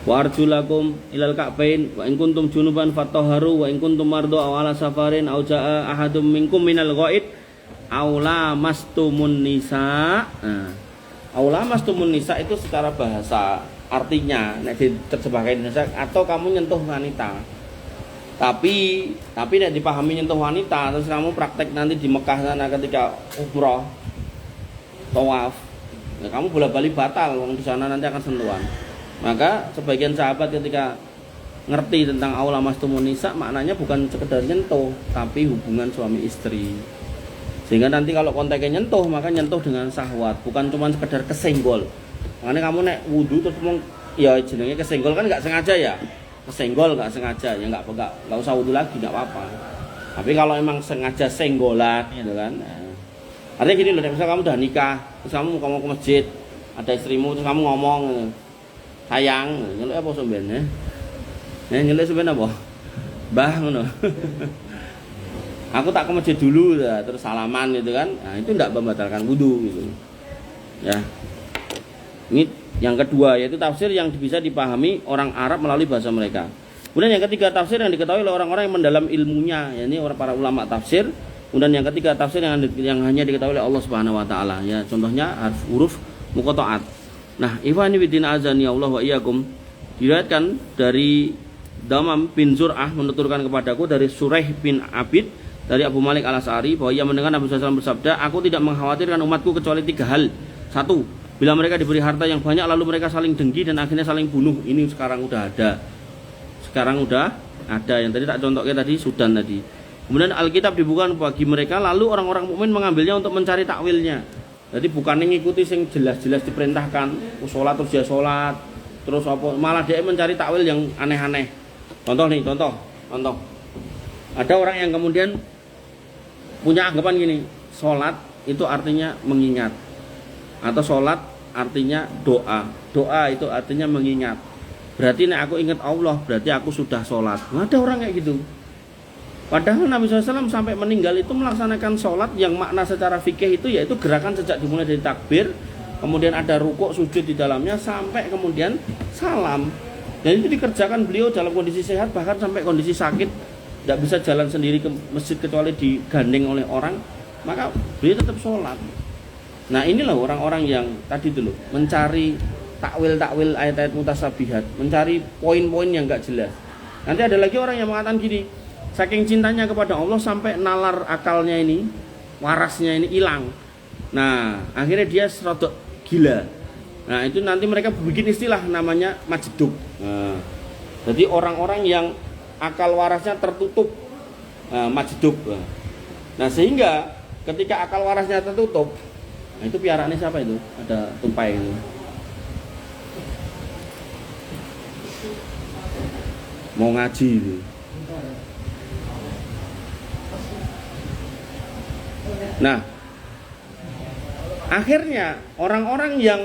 wa arjulakum ilal ka'bain wa in kuntum junuban fatahharu wa in kuntum mardu aw ala safarin aw jaa ahadum minkum minal ghaid aw lamastumun nisa. Aw lamastumun nisa itu secara bahasa artinya nek diterjemahkan Indonesia atau kamu nyentuh wanita. Tapi nek dipahami nyentuh wanita terus kamu praktek nanti di Mekah sana ketika umroh tawaf, ya kamu bola-balik batal, wong di sana nanti akan sentuhan. Maka sebagian sahabat ketika ngerti tentang aula mastumun nisa maknanya bukan sekedar nyentuh tapi hubungan suami istri. Sehingga nanti kalau konteksnya nyentuh maka nyentuh dengan syahwat, bukan cuma sekedar kesenggol. Makanya kamu nek wudu terus ya jenenge kesenggol kan enggak sengaja ya. Kesenggol nggak sengaja ya nggak usah wudu lagi nggak apa-apa. Tapi kalau emang sengaja senggolan gitu kan, artinya gini loh, misalnya kamu udah nikah terus kamu mau ke masjid ada istrimu terus kamu ngomong sayang nyeluk apa sebenarnya nyeluk sebenarnya apa bah ngono aku tak ke masjid dulu ya, terus salaman gitu kan, nah itu nggak membatalkan wudu gitu ya. Ini yang kedua yaitu tafsir yang bisa dipahami orang Arab melalui bahasa mereka. Kemudian yang ketiga tafsir yang diketahui oleh orang-orang yang mendalam ilmunya, yakni orang para ulama tafsir. Kemudian yang ketiga tafsir yang hanya diketahui oleh Allah Subhanahu wa taala ya, contohnya huruf muqatta'at. Nah, ikhwani fillah azani Allah wa iyyakum, diriwayatkan dari Damam bin Zur'ah menuturkan kepadaku dari Suraih bin Abid dari Abu Malik Al-Asy'ari bahwa ia mendengar Nabi SAW bersabda, aku tidak mengkhawatirkan umatku kecuali 3 hal. 1, bila mereka diberi harta yang banyak lalu mereka saling dengki dan akhirnya saling bunuh. Ini sekarang udah ada. Yang tadi tak contohnya tadi Sudan tadi. Kemudian Alkitab dibuka bagi mereka lalu orang-orang mukmin mengambilnya untuk mencari takwilnya. Jadi bukan ngikuti yang jelas-jelas diperintahkan, sholat terus dia sholat, terus apa, malah dia mencari takwil yang aneh-aneh. Contoh. Ada orang yang kemudian punya anggapan gini, sholat itu artinya mengingat, atau sholat artinya doa. Doa itu artinya mengingat. Berarti nek aku ingat Allah, berarti aku sudah sholat. Ada orang kayak gitu. Padahal Nabi SAW sampai meninggal itu melaksanakan sholat yang makna secara fikih itu yaitu gerakan sejak dimulai dari takbir, kemudian ada rukuk sujud di dalamnya sampai kemudian salam. Dan itu dikerjakan beliau dalam kondisi sehat, bahkan sampai kondisi sakit, tidak bisa jalan sendiri ke masjid kecuali digandeng oleh orang, maka beliau tetap sholat. Nah inilah orang-orang yang tadi dulu mencari takwil ayat-ayat mutasabihat, mencari poin-poin yang enggak jelas. Nanti ada lagi orang yang mengatakan gini, saking cintanya kepada Allah sampai nalar akalnya ini, warasnya ini hilang. Nah akhirnya dia serodok gila. Nah itu nanti mereka bikin istilah namanya majdub. Nah, jadi orang-orang yang akal warasnya tertutup, majdub. Nah sehingga ketika akal warasnya tertutup, nah itu piaraannya siapa itu? Ada tupai itu. Mau ngaji itu. Nah, akhirnya orang-orang yang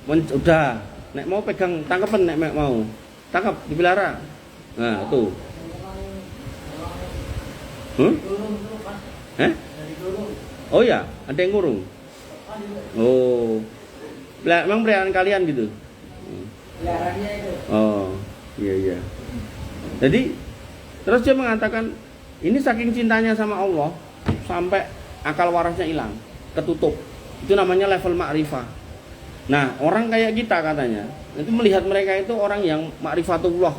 udah nek mau pegang tangkapan, nek mau tangkap dipelihara. Nah, tuh. Oh ya, ada yang ngurung. Oh. Memang peliharaan kalian gitu. Peliharaannya itu. Oh, iya. Jadi terus dia mengatakan ini saking cintanya sama Allah sampai akal warasnya hilang, ketutup. Itu namanya level ma'rifah. Nah, orang kayak kita katanya, itu melihat mereka itu orang yang ma'rifatullah.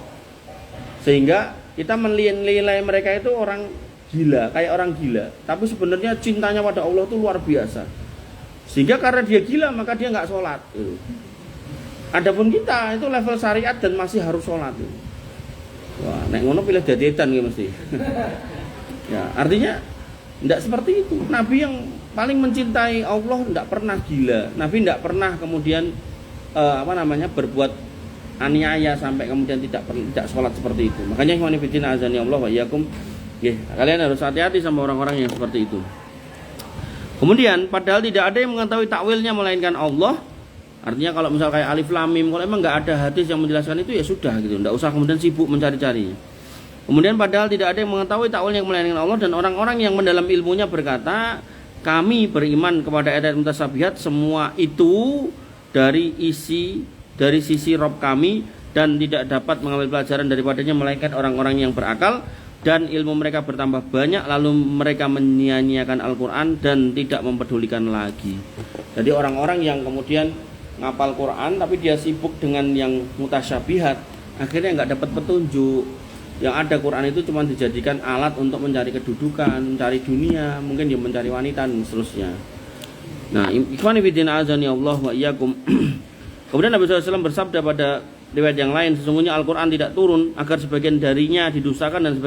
Sehingga kita menilai mereka itu orang gila, kayak orang gila. Tapi sebenarnya cintanya pada Allah itu luar biasa. Sehingga karena dia gila maka dia nggak sholat. Adapun kita itu level syariat dan masih harus sholat. Wah, nek ngono pilih dadetan gitu mesti. Ya, artinya tidak seperti itu. Nabi yang paling mencintai Allah tidak pernah gila. Nabi tidak pernah kemudian berbuat aniaya sampai kemudian tidak sholat seperti itu. Makanya ikhwan fillah azani Allah wa iyyakum, kalian harus hati-hati sama orang-orang yang seperti itu. Kemudian padahal tidak ada yang mengetahui takwilnya melainkan Allah. Artinya kalau misal kayak alif lam mim, kalau emang nggak ada hadis yang menjelaskan itu ya sudah gitu, nggak usah kemudian sibuk mencari-cari. Kemudian padahal tidak ada yang mengetahui takwilnya melainkan Allah, dan orang-orang yang mendalam ilmunya berkata, kami beriman kepada ayat mutasabihat semua itu dari sisi Rabb kami, dan tidak dapat mengambil pelajaran daripadanya melainkan orang-orang yang berakal, dan ilmu mereka bertambah banyak lalu mereka menyia-nyiakan Al-Quran dan tidak mempedulikan lagi. Jadi orang-orang yang kemudian ngapal Quran tapi dia sibuk dengan yang mutasyabihat, akhirnya nggak dapat petunjuk. Yang ada Quran itu cuma dijadikan alat untuk mencari kedudukan, mencari dunia, mungkin dia mencari wanita dan seterusnya. Nah, ikhwani fillah azani Allah wa iyyakum. Kemudian Nabi SAW bersabda pada riwayat yang lain, sesungguhnya Al-Quran tidak turun agar sebagian darinya didustakan dan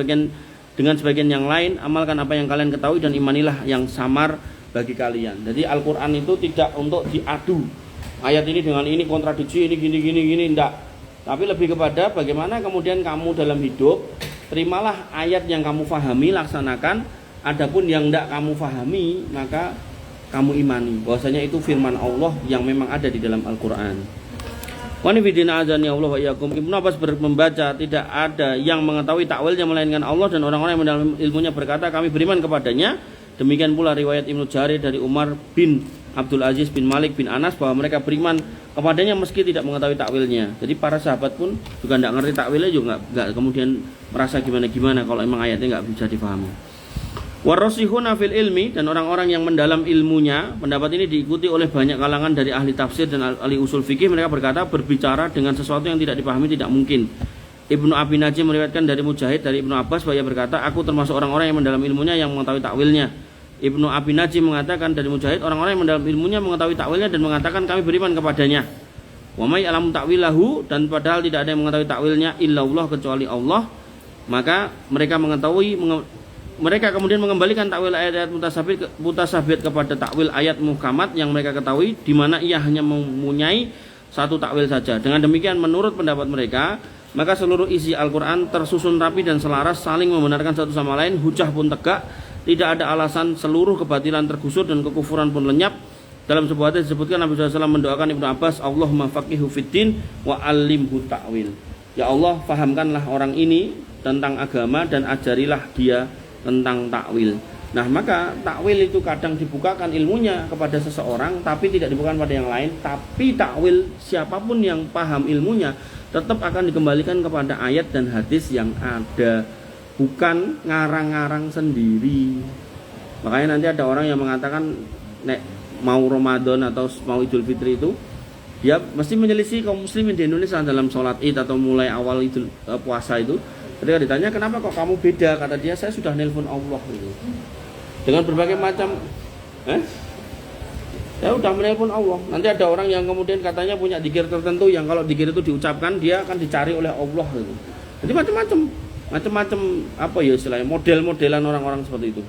dengan sebagian yang lain amalkan apa yang kalian ketahui dan imanilah yang samar bagi kalian. Jadi Al-Quran itu tidak untuk diadu. Ayat ini dengan ini kontradiksi, ini gini, enggak. Tapi lebih kepada bagaimana kemudian kamu dalam hidup, terimalah ayat yang kamu fahami, laksanakan. Adapun yang enggak kamu fahami, maka kamu imani bahwasanya itu firman Allah yang memang ada di dalam Al-Quran. Wanifidina azani Allah wa iyyakum. Ibnu Abbas membaca tidak ada yang mengetahui takwilnya melainkan Allah, dan orang-orang yang mendalam ilmunya berkata kami beriman kepadanya. Demikian pula riwayat Ibnu Jarir dari Umar bin Abdul Aziz bin Malik bin Anas bahwa mereka beriman kepadanya meski tidak mengetahui takwilnya. Jadi para sahabat pun juga tidak ngerti takwilnya, juga nggak kemudian merasa gimana-gimana kalau emang ayatnya nggak bisa difahami. Warasihuna fil ilmi, dan orang-orang yang mendalam ilmunya, pendapat ini diikuti oleh banyak kalangan dari ahli tafsir dan ahli usul fikih. Mereka berkata berbicara dengan sesuatu yang tidak dipahami tidak mungkin. Ibnu Abi Najim meriwayatkan dari Mujahid dari Ibnu Abbas bahwa ia berkata, aku termasuk orang-orang yang mendalam ilmunya yang mengetahui takwilnya. Ibnu Abi Najim mengatakan dari Mujahid, orang-orang yang mendalam ilmunya mengetahui takwilnya dan mengatakan kami beriman kepadanya. Wa may alam ta'wilahu, dan padahal tidak ada yang mengetahui takwilnya illallah kecuali Allah. Maka mereka kemudian mengembalikan takwil ayat-ayat mutasabit kepada takwil ayat muhkamat yang mereka ketahui, di mana ia hanya mempunyai satu takwil saja. Dengan demikian menurut pendapat mereka, maka seluruh isi Al-Quran tersusun rapi dan selaras, saling membenarkan satu sama lain, hujah pun tegak, tidak ada alasan, seluruh kebatilan tergusur dan kekufuran pun lenyap. Dalam sebuah hadis disebutkan Nabi SAW mendoakan Ibnu Abbas, Allahumma faqihu fiddin wa alimhu ta'wil. Ya Allah, fahamkanlah orang ini tentang agama dan ajarilah dia tentang takwil. Nah, maka takwil itu kadang dibukakan ilmunya kepada seseorang tapi tidak dibukakan pada yang lain. Tapi takwil siapapun yang paham ilmunya tetap akan dikembalikan kepada ayat dan hadis yang ada, bukan ngarang-ngarang sendiri. Makanya nanti ada orang yang mengatakan nek mau Ramadan atau mau Idul Fitri itu dia mesti menyelisih kaum muslimin di Indonesia dalam sholat Id atau mulai awal Idul puasa itu. Ketika ditanya kenapa kok kamu beda, kata dia saya sudah nelpon Allah gitu. Dengan berbagai macam saya sudah menelpon Allah. Nanti ada orang yang kemudian katanya punya dzikir tertentu yang kalau dzikir itu diucapkan dia akan dicari oleh Allah gitu. Jadi macam-macam apa ya istilahnya, model-modelan orang-orang seperti itu.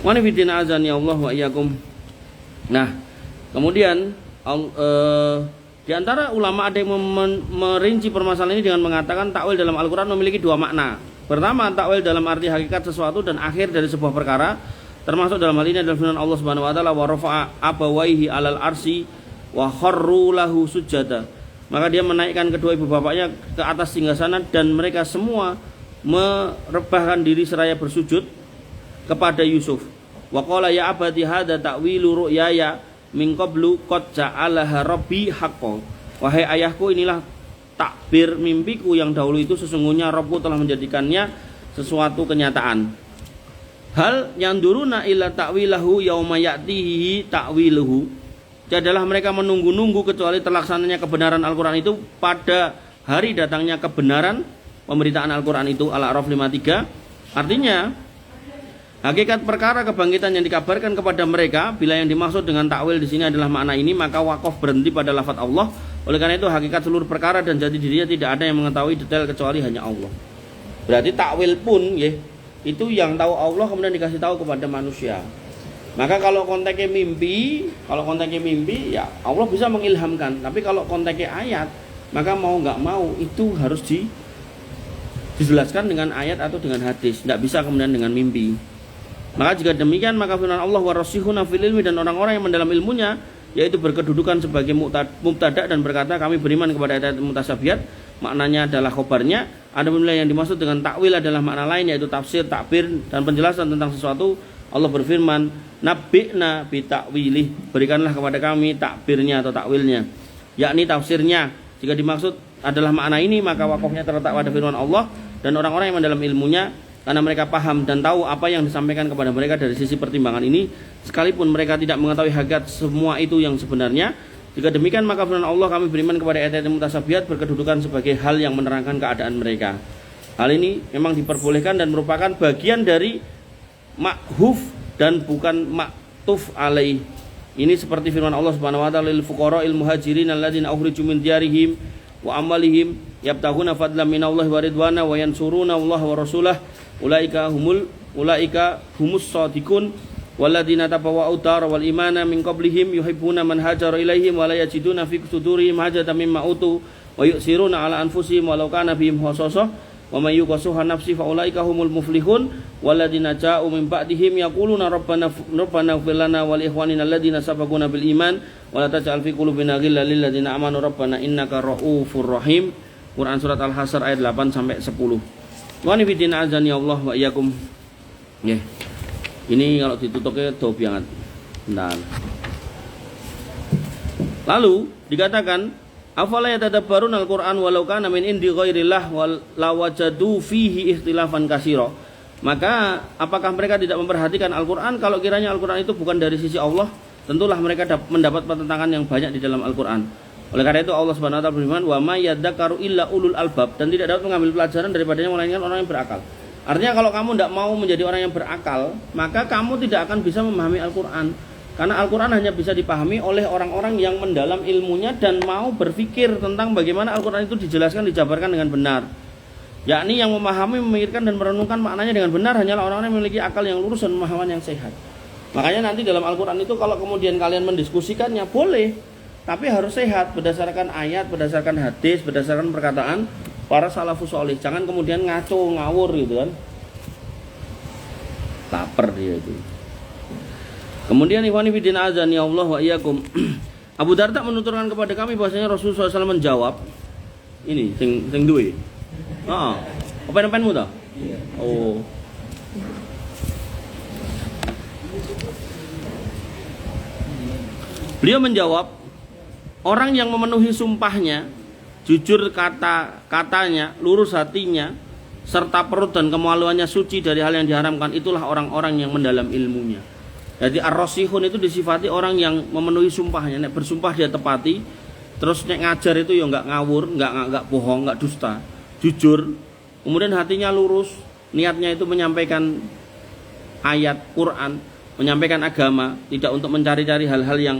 Wa nafidina azani Allah wa iyyakum. Nah, kemudian di antara ulama ada yang merinci permasalahan ini dengan mengatakan takwil dalam Al-Quran memiliki dua makna. Pertama, takwil dalam arti hakikat sesuatu dan akhir dari sebuah perkara, termasuk dalam hal ini adalah firman Allah Subhanahu wa taala, wa rafa'a abawaihi 'alal arsy wa kharru lahu sujada. Maka dia menaikkan kedua ibu bapaknya ke atas singgasana dan mereka semua merebahkan diri seraya bersujud kepada Yusuf. Wa qala ya abati hadza ta'wilu ru'yaya min qablu qad ja'alaha rabbi haqqan. Wahai ayahku, inilah takbir mimpiku yang dahulu itu, sesungguhnya Rabbku telah menjadikannya sesuatu kenyataan. Hal yanduruna illa ta'wilahu yauma ya'tihi ta'wiluhu. Jadilah mereka menunggu-nunggu kecuali terlaksananya kebenaran Al-Quran itu pada hari datangnya kebenaran pemberitaan Al-Quran itu. Al-A'raf 53. Artinya hakikat perkara kebangkitan yang dikabarkan kepada mereka, bila yang dimaksud dengan takwil di sini adalah makna ini, maka wakaf berhenti pada lafaz Allah. Oleh karena itu hakikat seluruh perkara dan jati dirinya tidak ada yang mengetahui detail kecuali hanya Allah. Berarti takwil pun ya, itu yang tahu Allah kemudian dikasih tahu kepada manusia. Maka kalau konteksnya mimpi ya Allah bisa mengilhamkan. Tapi kalau konteksnya ayat, maka mau nggak mau itu harus dijelaskan dengan ayat atau dengan hadis. Tidak bisa kemudian dengan mimpi. Maka jika demikian maka firman Allah warasihuna fil ilmi, dan orang-orang yang mendalam ilmunya yaitu berkedudukan sebagai mubtada dan berkata kami beriman kepada ayat mutasyabihat, maknanya adalah khobarnya. Adapun yang dimaksud dengan takwil adalah makna lain yaitu tafsir, takbir dan penjelasan tentang sesuatu. Allah berfirman nabbi'na bi takwilih, berikanlah kepada kami takbirnya atau takwilnya, yakni tafsirnya. Jika dimaksud adalah makna ini maka wakafnya terletak pada firman Allah dan orang-orang yang mendalam ilmunya, karena mereka paham dan tahu apa yang disampaikan kepada mereka dari sisi pertimbangan ini, sekalipun mereka tidak mengetahui hakikat semua itu yang sebenarnya. Jika demikian maka firman Allah kami beriman kepada ayat-ayat mutasyabihat berkedudukan sebagai hal yang menerangkan keadaan mereka. Hal ini memang diperbolehkan dan merupakan bagian dari makhuf dan bukan maktuf alaih. Ini seperti firman Allah Subhanahu wa taala lil fuqara'il muhajirin alladzina ukhriju min diyarihim wa amwalihim yabtaghuna fadlan minallahi wa ridwana wa yansuruna Allah wa rasulahu ulaika humus shadiqun walladzina tabawwa'ud dar wal imana min qablihim yuhibbuna man hajara ilaihim wa la yajiduna fi sudurihim hajatan mimma utu wa yusiruna ala anfusihim walau kana bihim khasasah wa may yuqassuha nafsi fa ulaika humul muflihun walladzina ja'u min ba'dihim yaquluna rabbana ighfir lana wa li ikhwanina alladzina sabaquna bil iman wa la taj'al fi qulubina ghillan lil ladzina amanu rabbana innaka ra'ufur rahim. Quran surat Al-Hasyr ayat 8 sampai 10. Wa nifidin azani Allah wa iyyakum. Nggih. Ini kalau ditutupnya do banget. Bentar. Lalu dikatakan afala yatadabbarun al-Qur'an walau kana min indi ghairillah wal lawajadu fihi ikhtilafan katsira. Maka apakah mereka tidak memperhatikan Al-Qur'an kalau kiranya Al-Qur'an itu bukan dari sisi Allah? Tentulah mereka mendapat pertentangan yang banyak di dalam Al-Qur'an. Oleh karena itu Allah Subhanahu wa taala berfirman wa may yadzakaru illa ulul albab, dan tidak dapat mengambil pelajaran daripadanya melainkan orang yang berakal. Artinya kalau kamu tidak mau menjadi orang yang berakal, maka kamu tidak akan bisa memahami Al-Qur'an. Karena Al-Qur'an hanya bisa dipahami oleh orang-orang yang mendalam ilmunya dan mau berpikir tentang bagaimana Al-Qur'an itu dijelaskan, dijabarkan dengan benar. Yakni yang memahami, memikirkan dan merenungkan maknanya dengan benar hanyalah orang-orang yang memiliki akal yang lurus dan pemahaman yang sehat. Makanya nanti dalam Al-Qur'an itu kalau kemudian kalian mendiskusikannya boleh, tapi harus sehat berdasarkan ayat, berdasarkan hadis, berdasarkan perkataan para salafus sholih. Jangan kemudian ngaco, ngawur gitu kan. Laper dia itu. Kemudian ikhwani fillah azani Allah wa iyyakum. Abu Darda menuturkan kepada kami bahwasanya Rasulullah SAW menjawab. Ini sing duwe. Heeh. Apa-apamu ta? Oh. Beliau menjawab, orang yang memenuhi sumpahnya, jujur katanya, lurus hatinya, serta perut dan kemaluannya suci dari hal yang diharamkan, itulah orang-orang yang mendalam ilmunya. Jadi ar-rasihun itu disifati orang yang memenuhi sumpahnya, nek bersumpah dia tepati, terus nek ngajar itu ya enggak ngawur, enggak bohong, enggak dusta, jujur. Kemudian hatinya lurus, niatnya itu menyampaikan ayat Quran, menyampaikan agama, tidak untuk mencari-cari hal-hal yang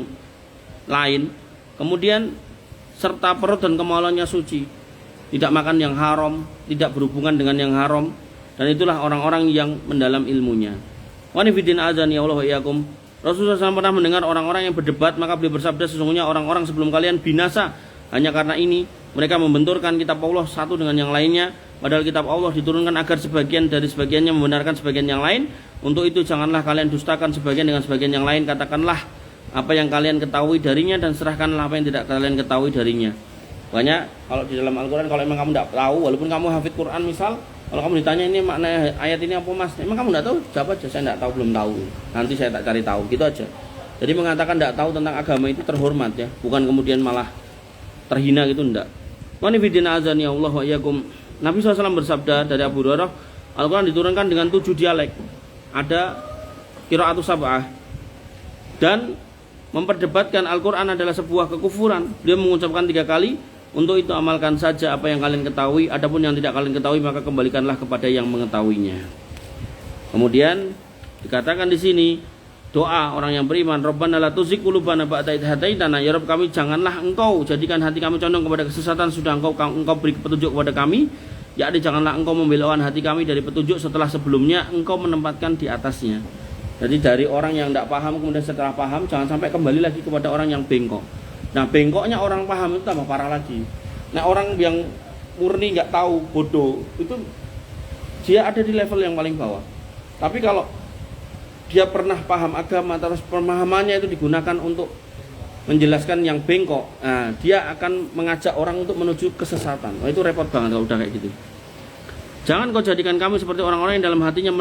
lain. Kemudian serta perut dan kemaluannya suci, tidak makan yang haram, tidak berhubungan dengan yang haram, dan itulah orang-orang yang mendalam ilmunya. Wa nifidin azani Allah wa iyyakum. Rasulullah SAW pernah mendengar orang-orang yang berdebat, maka beliau bersabda, sesungguhnya orang-orang sebelum kalian binasa hanya karena ini. Mereka membenturkan kitab Allah satu dengan yang lainnya, padahal kitab Allah diturunkan agar sebagian dari sebagiannya membenarkan sebagian yang lain. Untuk itu janganlah kalian dustakan sebagian dengan sebagian yang lain. Katakanlah apa yang kalian ketahui darinya dan serahkanlah apa yang tidak kalian ketahui darinya. Banyak kalau di dalam Al-Quran, kalau memang kamu tidak tahu, walaupun kamu hafid Quran misal, kalau kamu ditanya ini makna ayat ini apa mas, emang kamu tidak tahu, jawab aja saya tidak tahu, belum tahu, nanti saya tak cari tahu, gitu aja. Jadi mengatakan tidak tahu tentang agama itu terhormat ya, bukan kemudian malah terhina gitu, enggak. Wanifidina azani Allah wa iyyakum. Nabi SAW bersabda dari Abu Hurairah, Al-Quran diturunkan dengan 7 dialek. Ada qira'atus sab'ah, dan memperdebatkan Al-Quran adalah sebuah kekufuran. Dia mengucapkan 3 kali, untuk itu amalkan saja apa yang kalian ketahui, adapun yang tidak kalian ketahui maka kembalikanlah kepada yang mengetahuinya. Kemudian dikatakan di sini doa orang yang beriman, Rabbana la tuzigh qulubana ba'da idh hadaitana, ya Rabb kami janganlah engkau jadikan hati kami condong kepada kesesatan sudah engkau beri petunjuk kepada kami, yakni janganlah engkau membelokkan hati kami dari petunjuk setelah sebelumnya engkau menempatkan di atasnya. Jadi dari orang yang tidak paham kemudian setelah paham, jangan sampai kembali lagi kepada orang yang bengkok. Nah bengkoknya orang paham itu tambah parah lagi. Nah orang yang murni nggak tahu, bodoh, itu dia ada di level yang paling bawah. Tapi kalau dia pernah paham agama, terus pemahamannya itu digunakan untuk menjelaskan yang bengkok, nah, dia akan mengajak orang untuk menuju kesesatan. Oh, itu repot banget kalau udah kayak gitu. Jangan kau jadikan kami seperti orang-orang yang dalam hatinya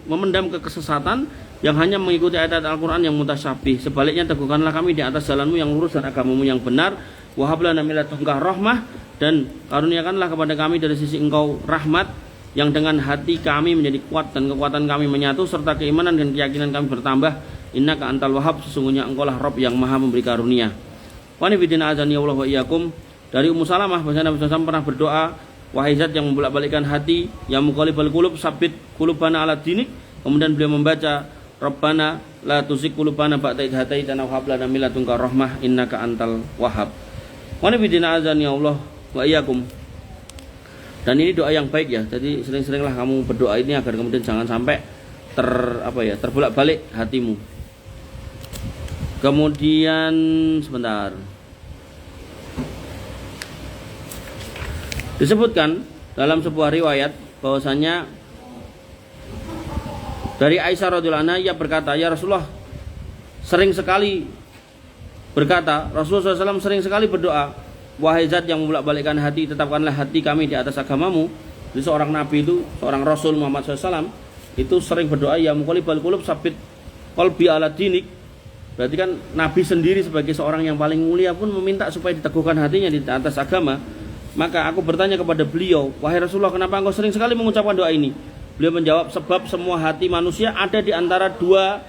memendam kesesatan, yang hanya mengikuti ayat-ayat Al-Quran yang mutasyabih. Sebaliknya teguhkanlah kami di atas jalanmu yang lurus dan agamamu yang benar. Wa hab lana min ladunka rahmah, dan karuniakanlah kepada kami dari sisi engkau rahmat, yang dengan hati kami menjadi kuat dan kekuatan kami menyatu, serta keimanan dan keyakinan kami bertambah. Innaka antal wahhab, sesungguhnya engkau lah Rabb yang maha memberi karunia. Wa nabiyina azani Allah wa iyyakum. Dari Ummu Salamah bahwa Nabi SAW pernah berdoa, wahai zat yang membolak-balikkan hati, yang muqallibal qulub, sabit qulubana ala dinik. Kemudian beliau membaca, Rabbana la tuzigh qulubana ba'da idh hadaitana wa hab lana min ladunka rahmah innaka antal wahhab. Wa nabiyina azani Allah wa iyyakum. Dan ini doa yang baik ya. Jadi sering-seringlah kamu berdoa ini agar kemudian jangan sampai terbolak-balik hatimu. Kemudian sebentar. Disebutkan dalam sebuah riwayat bahwasanya dari Aisyah radhiyallahu anha, ia berkata, ya Rasulullah sering sekali berkata, Rasulullah SAW sering sekali berdoa, wahai zat yang membolak-balikkan hati, tetapkanlah hati kami di atas agamamu. Jadi seorang nabi itu, seorang Rasul Muhammad SAW itu sering berdoa, ya muqallibal qulub sabit qalbi ala dinik. Berarti kan nabi sendiri sebagai seorang yang paling mulia pun meminta supaya diteguhkan hatinya di atas agama. Maka aku bertanya kepada beliau, wahai Rasulullah, kenapa engkau sering sekali mengucapkan doa ini? Beliau menjawab, sebab semua hati manusia ada di antara dua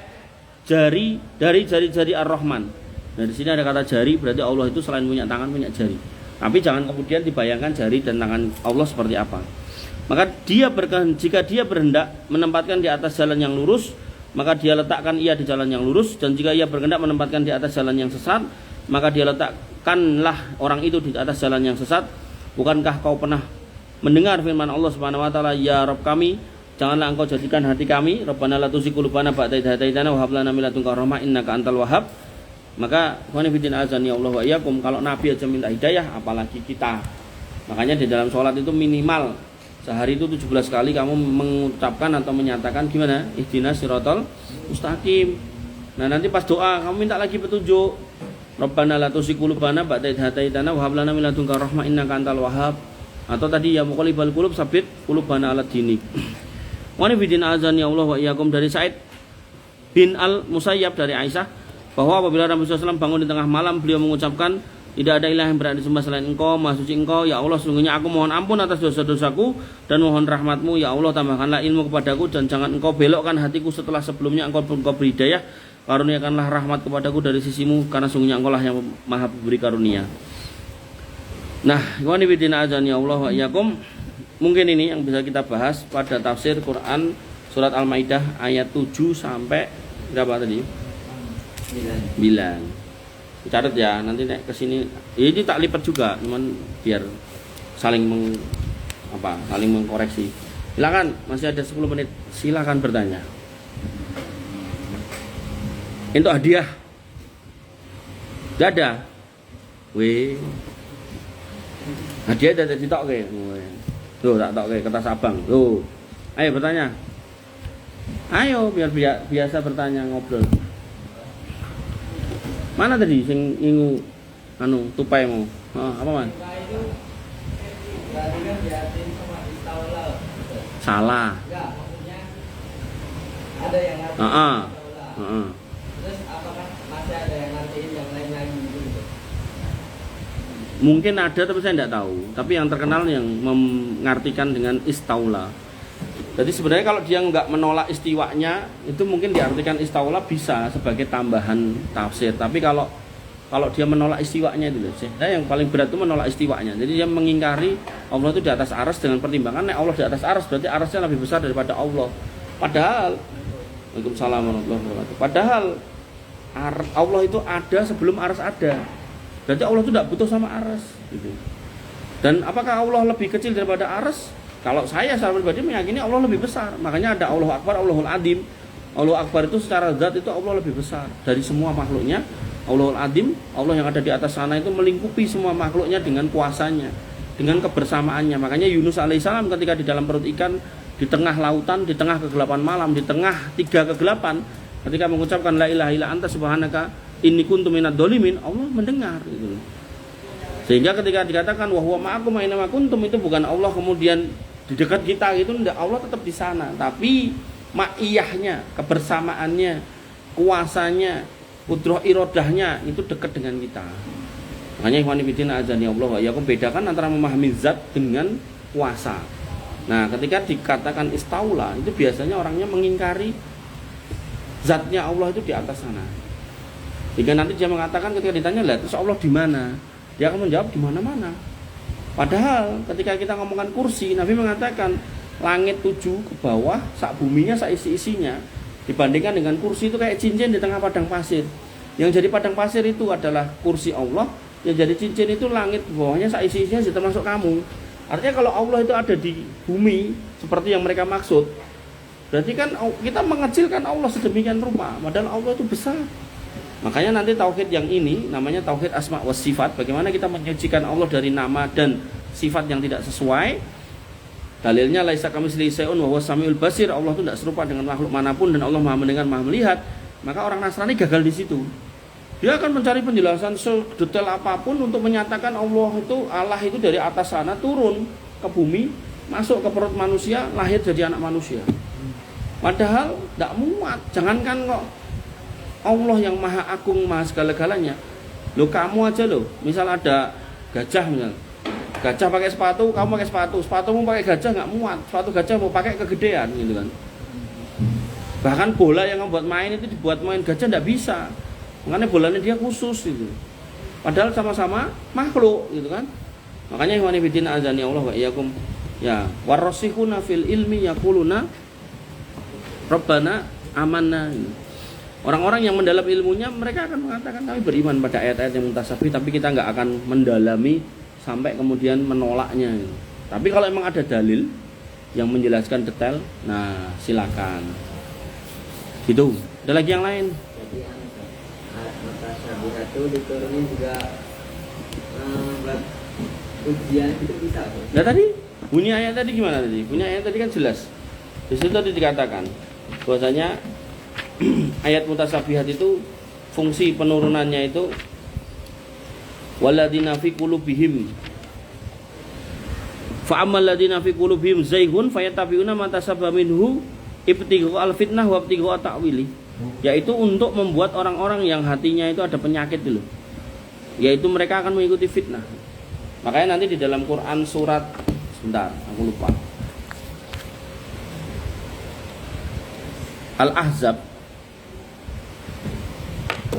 jari dari jari-jari Ar-Rahman. Nah, di sini ada kata jari, berarti Allah itu selain punya tangan, punya jari. Tapi jangan kemudian dibayangkan jari dan tangan Allah seperti apa. Maka jika dia berhendak menempatkan di atas jalan yang lurus, maka dia letakkan ia di jalan yang lurus. Dan jika ia berkehendak menempatkan di atas jalan yang sesat, maka dia letakkanlah orang itu di atas jalan yang sesat. Bukankah kau pernah mendengar firman Allah Subhanahu wa taala, ya Rabb kami, janganlah engkau jadikan hati kami, Rabbana la tuzigh qulubana ba'da idh hadaitana wa hab lana min ladunka rahmah innaka antal wahhab. Maka wanifidin azani Allah wa iyyakum, kalau Nabi aja minta hidayah, apalagi kita. Makanya di dalam sholat itu minimal sehari itu 17 kali kamu mengucapkan atau menyatakan gimana? Ihdinas siratal mustaqim. Nah, nanti pas doa kamu minta lagi petunjuk. Rabbana la tuzigh qulubana ba'da idh hadaitana wa hab lana min ladunka rahmah innaka antal wahhab. Atau tadi ya muqallibal qulub sabit qulubana ala dinik. Wa nabiyyin azani Allah wa iyyakum, dari Sa'id bin Al-Musayyab dari Aisyah bahwa apabila Nabi SAW bangun di tengah malam, beliau mengucapkan, tidak ada ilah yang berhak disembah selain engkau, maha suci engkau, ya Allah, sesungguhnya aku mohon ampun atas dosa-dosaku dan mohon rahmatmu, ya Allah, tambahkanlah ilmu kepadaku dan jangan engkau belokkan hatiku setelah sebelumnya engkau beri hidayah. Karuniakanlah rahmat kepadaku dari sisimu, karena sungguhnya engkau lah yang maha beri karunia. Nah, ikhwani fillah azani Allah wa iyyakum, mungkin ini yang bisa kita bahas pada tafsir Quran surat Al-Maidah ayat 7 sampai berapa tadi? 9. Catat ya, nanti nek kesini ini tak lipat juga, cuman biar saling mengkoreksi. Silakan, masih ada 10 menit, silakan bertanya. Untuk hadiah gak ada. Weh, hadiah ada di tok ke. Tuh tak tok ke kertas abang. Tuh, ayo bertanya. Ayo biar biasa bertanya, ngobrol. Mana tadi sing ingu tupaimu? Apa man? Salah. Enggak, maksudnya ada yang ngertiin. Terus apakah masih ada yang ngertiin yang lain lagi gitu? Mungkin ada tapi saya tidak tahu. Tapi yang terkenal yang mengartikan dengan istaula. Jadi sebenarnya kalau dia nggak menolak istiwanya, itu mungkin diartikan istaula bisa sebagai tambahan tafsir. Tapi kalau dia menolak istiwanya itu, saya yang paling berat itu menolak istiwanya. Jadi dia mengingkari Allah itu di atas arsy dengan pertimbangan, nek Allah di atas arsy berarti arsy lebih besar daripada Allah. Padahal, Waalaikumsalam warahmatullahi wabarakatuh. Padahal Allah itu ada sebelum arsy ada. Berarti Allah itu tidak butuh sama arsy. Gitu. Dan apakah Allah lebih kecil daripada arsy? Kalau saya secara pribadi meyakini Allah lebih besar. Makanya ada Allah Akbar, Allahul Adim. Allah Akbar itu secara zat itu Allah lebih besar dari semua makhluknya. Allahul Adim, Allah yang ada di atas sana itu melingkupi semua makhluknya dengan kuasanya, dengan kebersamaannya. Makanya Yunus alaihissalam ketika di dalam perut ikan di tengah lautan, di tengah kegelapan malam, di tengah 3 kegelapan, ketika mengucapkan la ilaha illa anta subhanaka inni kuntu minadz dzalimin, Allah mendengar gitu. Sehingga ketika dikatakan wa huwa ma'akum aina ma kuntum, itu bukan Allah kemudian di dekat kita gitu, enggak, Allah tetap di sana, tapi ma'iyahnya, kebersamaannya, kuasanya, qudrah irodahnya itu dekat dengan kita. Makanya ikhwan fillah azani Allah wa iyyakum, bedakan antara memahami zat dengan kuasa. Nah, ketika dikatakan istaula, itu biasanya orangnya mengingkari zatnya Allah itu di atas sana. Jika nanti dia mengatakan ketika ditanya, "Lah, terus Allah di mana?" Dia akan menjawab di mana-mana. Padahal ketika kita ngomongkan kursi, Nabi mengatakan langit 7 ke bawah, sak buminya sak isi-isinya. Dibandingkan dengan kursi itu kayak cincin di tengah padang pasir. Yang jadi padang pasir itu adalah kursi Allah, yang jadi cincin itu langit bawahnya sak isi-isinya termasuk kamu. Artinya kalau Allah itu ada di bumi seperti yang mereka maksud, berarti kan kita mengecilkan Allah sedemikian rupa, padahal Allah itu besar. Makanya nanti tauhid yang ini namanya tauhid asma wa sifat. Bagaimana kita menyucikan Allah dari nama dan sifat yang tidak sesuai. Dalilnya laisa kamitslihi syai'un wa huwas samiul basir. Allah itu tidak serupa dengan makhluk manapun dan Allah Maha mendengar, Maha melihat. Maka orang Nasrani gagal di situ. Dia akan mencari penjelasan sedetail apapun untuk menyatakan Allah itu dari atas sana turun ke bumi, masuk ke perut manusia, lahir jadi anak manusia. Padahal tidak muat. Jangankan kok Allah yang maha agung, maha segala-galanya. Loh, kamu aja loh, misal ada gajah misal. Gajah pakai sepatu, kamu pakai sepatu. Sepatumu pakai gajah nggak muat. Sepatu gajah mau pakai kegedean gitu kan. Bahkan bola yang membuat main itu dibuat main gajah nggak bisa. Makanya bolanya dia khusus gitu. Padahal sama-sama makhluk gitu kan. Makanya ikhwan fillah azani Allah wa iyyakum. Ya, warasikhuna fil ilmi yaquluna Rabbana amanna. Orang-orang yang mendalam ilmunya mereka akan mengatakan kami beriman pada ayat-ayat yang mutasyabih, tapi kita nggak akan mendalami sampai kemudian menolaknya. Tapi kalau emang ada dalil yang menjelaskan detail, nah silakan. Gitu. Ada lagi yang lain? Jadi ayat mutasyabih itu diturunin juga buat ujian itu bisa. Nah tadi bunyi ayat tadi gimana tadi? Bunyi ayat tadi kan jelas. Di situ tadi dikatakan bahwasanya ayat mutasyabihat itu fungsi penurunannya itu walladzina fi qulubihim fa ammal ladzina fi qulubihim zayghun fayattabi'una ma tasabba minhu ibtighu al-fitnah wa ibtighu ta'wili, yaitu untuk membuat orang-orang yang hatinya itu ada penyakit dulu, yaitu mereka akan mengikuti fitnah. Makanya nanti di dalam Quran surat, sebentar aku lupa,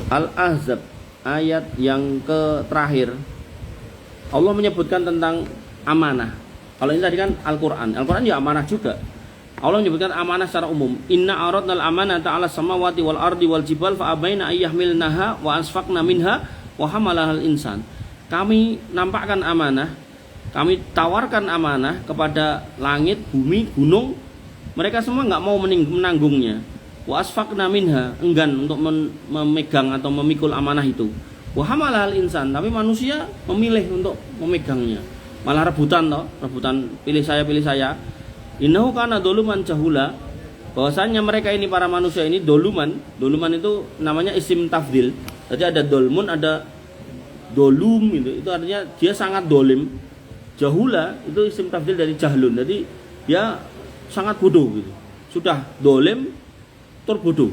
Al-Ahzab ayat yang terakhir Allah menyebutkan tentang amanah. Kalau ini tadi kan Al-Quran ya amanah juga. Allah menyebutkan amanah secara umum. Inna aradnal amanata 'alas samawati wal ardi wal jibal fa abaina ayyahmilnaha wa asfaqna minha wa hamalahal insan. Kami nampakkan amanah, kami tawarkan amanah kepada langit, bumi, gunung. Mereka semua enggak mau menanggungnya. Wa asfaqna minha, enggan untuk memegang atau memikul amanah itu. Wa hamalahal insan, tapi manusia memilih untuk memegangnya. Malah rebutan pilih saya. Innahu kana doluman jahula, bahwasanya mereka ini para manusia ini doluman itu namanya isim tafdil. Jadi ada dolmun, ada dolum itu artinya dia sangat dolim. Jahula itu isim tafdil dari jahlun. Jadi dia sangat bodoh gitu. Sudah dolim terbodoh.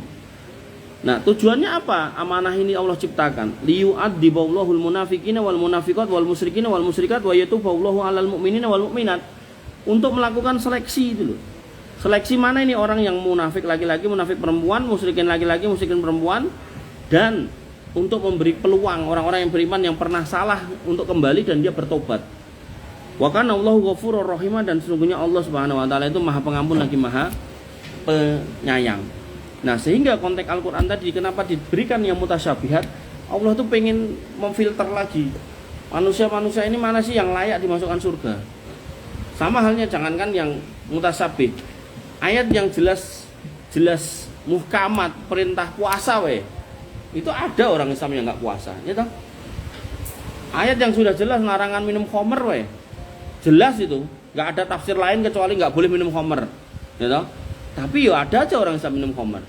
Nah, tujuannya apa? Amanah ini Allah ciptakan. Liyu'adziballahul munafiqina wal munafiqat wal musyrikina wal musyrikat wa yatuballahu 'alal mu'minina wal mu'minat. Untuk melakukan seleksi itu loh. Seleksi mana ini orang yang munafik laki-laki, munafik perempuan, musyrikin laki-laki, musyrikin perempuan, dan untuk memberi peluang orang-orang yang beriman yang pernah salah untuk kembali dan dia bertobat. Wa kana Allahu ghafurur rahim, dan sesungguhnya Allah Subhanahu wa taala itu Maha Pengampun lagi Maha Penyayang. Nah, sehingga konteks Al-Quran tadi kenapa diberikan yang mutasyabihat, Allah tuh pengen memfilter lagi manusia-manusia ini mana sih yang layak dimasukkan surga. Sama halnya jangankan yang mutasyabih, ayat yang jelas muhkamat perintah puasa itu ada orang Islam yang nggak puasa, ya toh? Ayat yang sudah jelas larangan minum khamr jelas itu, nggak ada tafsir lain kecuali nggak boleh minum khamr. ya toh? Tapi ya ada aja orang Islam minum khamr.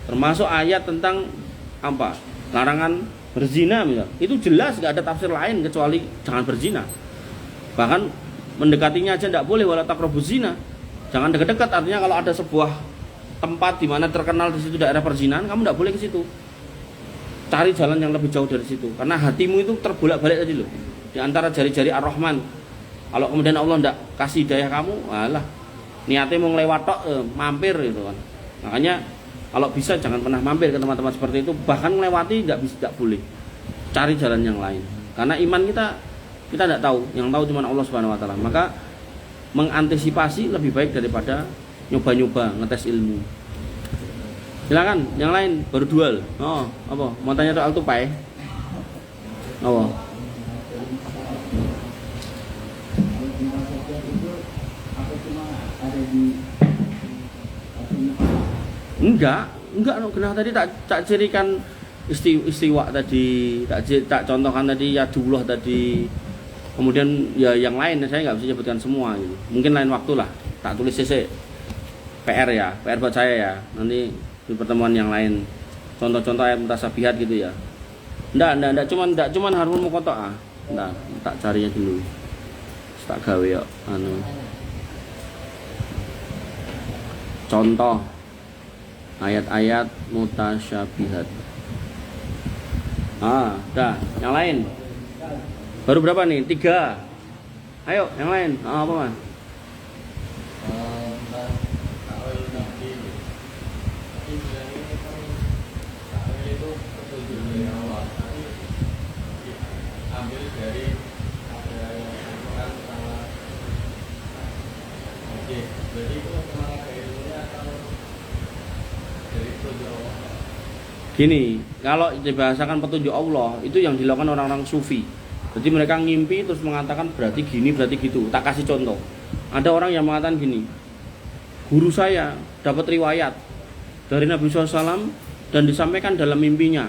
Termasuk ayat tentang apa? Larangan berzina misal. Itu jelas nggak ada tafsir lain kecuali jangan berzina. Bahkan mendekatinya aja tidak boleh, wala taqrabuz zina. Jangan dekat-dekat, artinya kalau ada sebuah tempat di mana terkenal di situ daerah perzinahan, kamu tidak boleh ke situ. Cari jalan yang lebih jauh dari situ, karena hatimu itu terbolak-balik tadi loh, di antara jari-jari Ar-Rahman. Kalau kemudian Allah tidak kasih hidayah kamu, alah, niatnya mau ngelewat tok, mampir gitu kan. Makanya kalau bisa jangan pernah mampir ke tempat-tempat seperti itu, bahkan melewati tidak boleh. Cari jalan yang lain, karena iman kita tidak tahu, yang tahu cuma Allah Subhanahu Wa Taala. Maka mengantisipasi lebih baik daripada nyoba-nyoba ngetes ilmu. Silakan, yang lain baru dual. Oh, apa? Mau tanya soal tupai? Apa? Enggak, kenapa tadi tak cirikan istiwa tadi, tak contohkan tadi ya dullah tadi. Kemudian ya yang lain saya nggak bisa sebutkan semua gitu. Mungkin lain waktu lah, tak tulis CC. PR ya, PR buat saya ya. Nanti di pertemuan yang lain contoh-contoh ayat mutasabihat gitu ya. Enggak cuman harun muqatta'ah. Enggak, tak carinya dulu. Tak gawe ya contoh ayat-ayat mutasyabihat. Dah, yang lain. Baru berapa nih? 3. Ayo, yang lain. Apa Mas? Gini, kalau dibahasakan petunjuk Allah itu yang dilakukan orang-orang sufi. Jadi mereka ngimpi terus mengatakan berarti gini, berarti gitu. Tak kasih contoh. Ada orang yang mengatakan gini, guru saya dapat riwayat dari Nabi SAW dan disampaikan dalam mimpinya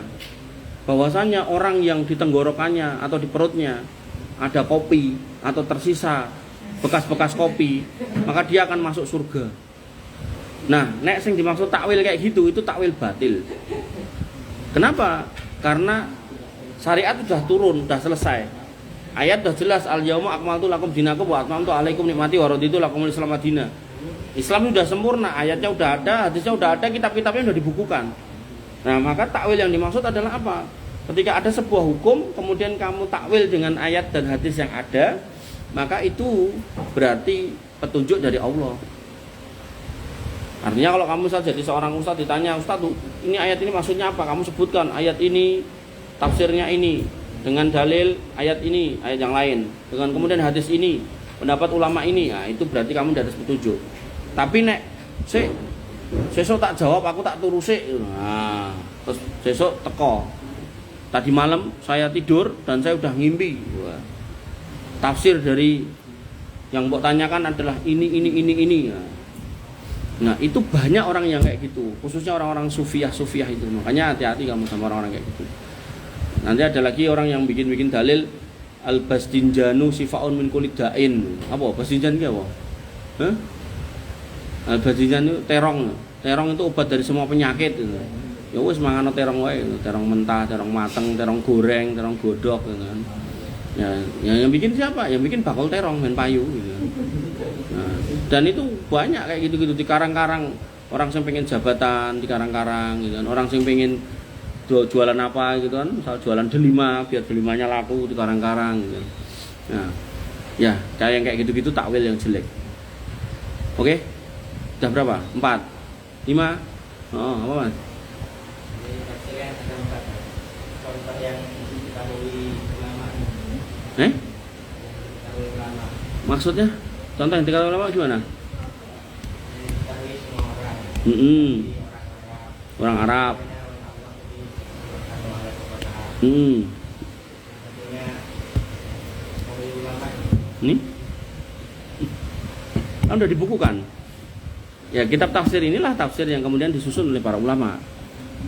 bahwasanya orang yang di tenggorokannya atau di perutnya ada kopi atau tersisa bekas-bekas kopi, maka dia akan masuk surga. Nah, nek sing dimaksud takwil kayak gitu itu takwil batil. Kenapa? Karena syariat sudah turun, sudah selesai. Ayat sudah jelas, al-yauma akmaltu lakum dinakum wa atmamtu alaikum nikmati wa raditu lakumul Islam madina. Islam sudah sempurna, ayatnya sudah ada, hadisnya sudah ada, kitab-kitabnya sudah dibukukan. Nah, maka takwil yang dimaksud adalah apa? Ketika ada sebuah hukum, kemudian kamu takwil dengan ayat dan hadis yang ada, maka itu berarti petunjuk dari Allah. Artinya kalau kamu saja jadi seorang ustaz ditanya, ustaz tuh ini ayat ini maksudnya apa? Kamu sebutkan ayat ini, tafsirnya ini, dengan dalil ayat ini, ayat yang lain, dengan kemudian hadis ini, pendapat ulama ini, nah itu berarti kamu di atas petunjuk. Tapi nek sesok tak jawab, aku tak turusi. Nah, terus sesok teko. Tadi malam saya tidur dan saya udah ngimpi. Wah. Tafsir dari yang mbok tanyakan adalah ini. Nah, itu banyak orang yang kayak gitu, khususnya orang-orang sufiah itu. Makanya hati-hati kamu sama orang-orang kayak gitu. Nanti ada lagi orang yang bikin dalil al-basdinjanu sifaun min kulidain. Apa? Basdinjan ki apa? Hah? Al-basdinjan itu terong. Terong itu obat dari semua penyakit gitu. Ya wis mangan terong wae, terong mentah, terong mateng, terong goreng, terong godok gitu kan. Ya, yang bikin siapa? Yang bikin bakul terong men payu gitu. Nah, dan itu banyak kayak gitu-gitu di karang-karang, orang yang pengen jabatan di karang-karang gitu kan. Orang yang pengen jualan apa gitu kan, misal jualan delima biar delimanya laku di karang-karang gitu. Nah, ya kayak yang kayak gitu-gitu takwil yang jelek. Oke? Udah berapa? 4 5. Oh, apa Mas? Contoh yang diketahui ulama. Maksudnya? Contoh yang dikatakan ulama gimana? Diketahui semua orang. Orang Arab. Ini kan udah dibukukan. Ya, kitab tafsir inilah tafsir yang kemudian disusun oleh para ulama.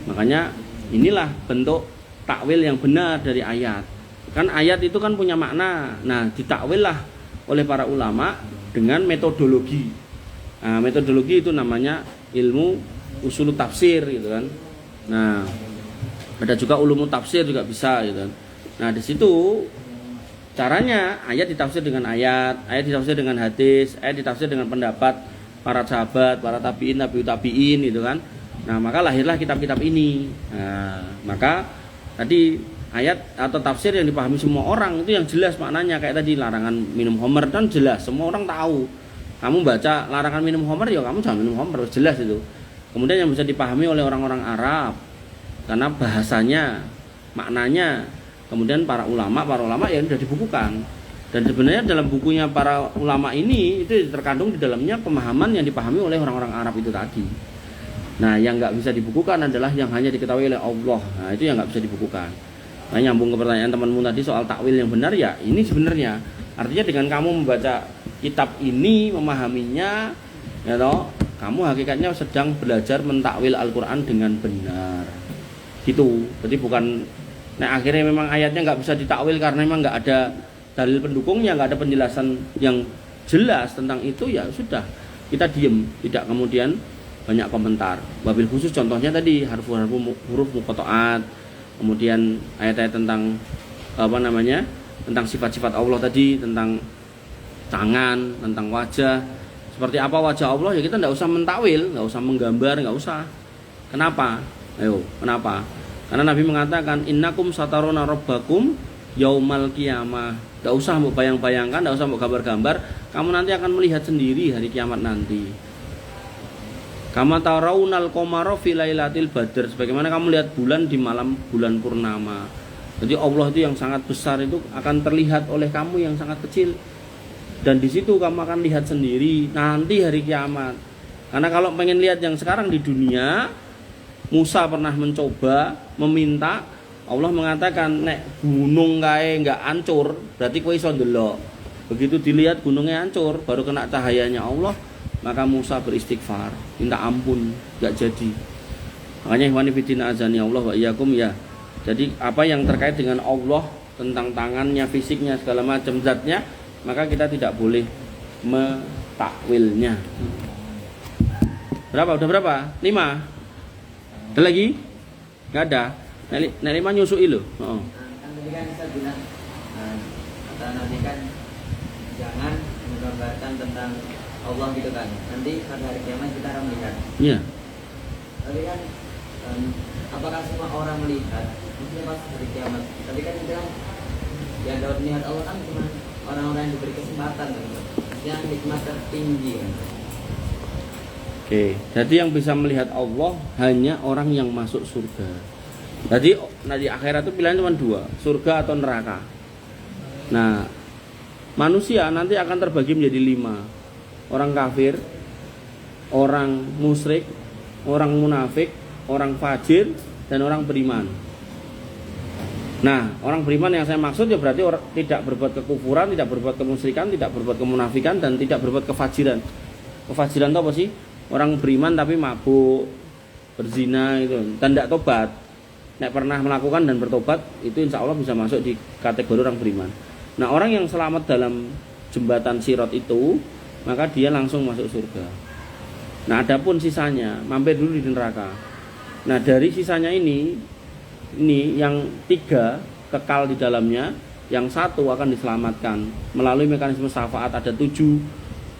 Makanya inilah bentuk takwil yang benar dari ayat. Kan ayat itu kan punya makna. Nah, ditakwil lah oleh para ulama dengan metodologi. Nah, metodologi itu namanya ilmu usul tafsir gitu kan. Nah, ada juga ulumut tafsir juga bisa gitu kan. Nah, di situ caranya ayat ditafsir dengan ayat ditafsir dengan hadis, ayat ditafsir dengan pendapat para sahabat, para tabiin, tabiin gitu kan. Nah, maka lahirlah kitab-kitab ini. Nah, maka tadi ayat atau tafsir yang dipahami semua orang itu yang jelas maknanya, kayak tadi larangan minum khamr kan jelas, semua orang tahu. Kamu baca larangan minum khamr ya kamu jangan minum khamr, jelas itu. Kemudian yang bisa dipahami oleh orang-orang Arab karena bahasanya, maknanya. Kemudian para ulama yang sudah dibukukan. Dan sebenarnya dalam bukunya para ulama ini itu terkandung di dalamnya pemahaman yang dipahami oleh orang-orang Arab itu tadi. Nah, yang nggak bisa dibukukan adalah yang hanya diketahui oleh Allah. Nah, itu yang nggak bisa dibukukan. Nah, nyambung ke pertanyaan temanmu tadi soal takwil yang benar, ya ini sebenarnya artinya dengan kamu membaca kitab ini, memahaminya, ya toh, kamu hakikatnya sedang belajar mentakwil Al-Quran dengan benar. Gitu. Jadi bukan, nah akhirnya memang ayatnya nggak bisa ditakwil karena memang nggak ada dalil pendukungnya, nggak ada penjelasan yang jelas tentang itu, ya sudah kita diem, tidak kemudian banyak komentar. Wabil khusus contohnya tadi huruf muqatta'at, kemudian ayat-ayat tentang tentang sifat-sifat Allah tadi, tentang tangan, tentang wajah. Seperti apa wajah Allah ya kita nggak usah mentakwil, nggak usah menggambar, nggak usah. Kenapa? Ayo, kenapa? Karena Nabi mengatakan innakum sataruna rabbakum yaumal qiyamah. Enggak usah mau bayang-bayangkan, enggak usah mau gambar-gambar, kamu nanti akan melihat sendiri hari kiamat nanti. Kama tarawnal qamara fi lailatil badr, sebagaimana kamu lihat bulan di malam bulan purnama. Jadi Allah itu yang sangat besar itu akan terlihat oleh kamu yang sangat kecil. Dan di situ kamu akan lihat sendiri nanti hari kiamat. Karena kalau pengen lihat yang sekarang di dunia, Musa pernah mencoba meminta, Allah mengatakan nek gunung kae enggak hancur berarti kowe iso ndelok. Begitu dilihat gunungnya hancur baru kena cahayanya Allah, maka Musa beristighfar, minta ampun, enggak jadi. Makanya ikhwani fillah azani Allah wa iyyakum ya. Jadi apa yang terkait dengan Allah, tentang tangannya, fisiknya, segala macam zatnya, maka kita tidak boleh mentakwilnya. Berapa? Udah berapa? 5. Ada lagi? Enggak ada. Nek 5 nyusui lho. Heeh. Kan tadi kan saya bilang kata Nabi kan jangan menggambarkan tentang Allah gitu kan. Nanti pada hari kiamat kita akan melihat. Iya. Tapi kan apakah semua orang melihat? Maksudnya pas hari kiamat. Tapi kan kita yang dapat melihat Allah kan cuma orang-orang yang diberi kesempatan kan. Yang hikmah tertinggi kan. Oke, jadi yang bisa melihat Allah hanya orang yang masuk surga. Jadi di akhirat itu pilihan cuma 2, surga atau neraka. Nah, manusia nanti akan terbagi menjadi 5. Orang kafir, orang musyrik, orang munafik, orang fajir, dan orang beriman. Nah, orang beriman yang saya maksud ya berarti orang tidak berbuat kekufuran, tidak berbuat kemusyrikan, tidak berbuat kemunafikan, dan tidak berbuat kefajiran. Kefajiran itu apa sih? Orang beriman tapi mabuk, berzina itu, dan tidak tobat. Nek pernah melakukan dan bertobat, itu insya Allah bisa masuk di kategori orang beriman. Nah, orang yang selamat dalam jembatan Sirat itu, maka dia langsung masuk surga. Nah, adapun sisanya mampir dulu di neraka. Nah, dari sisanya ini yang 3 kekal di dalamnya, yang 1 akan diselamatkan melalui mekanisme syafaat. Ada 7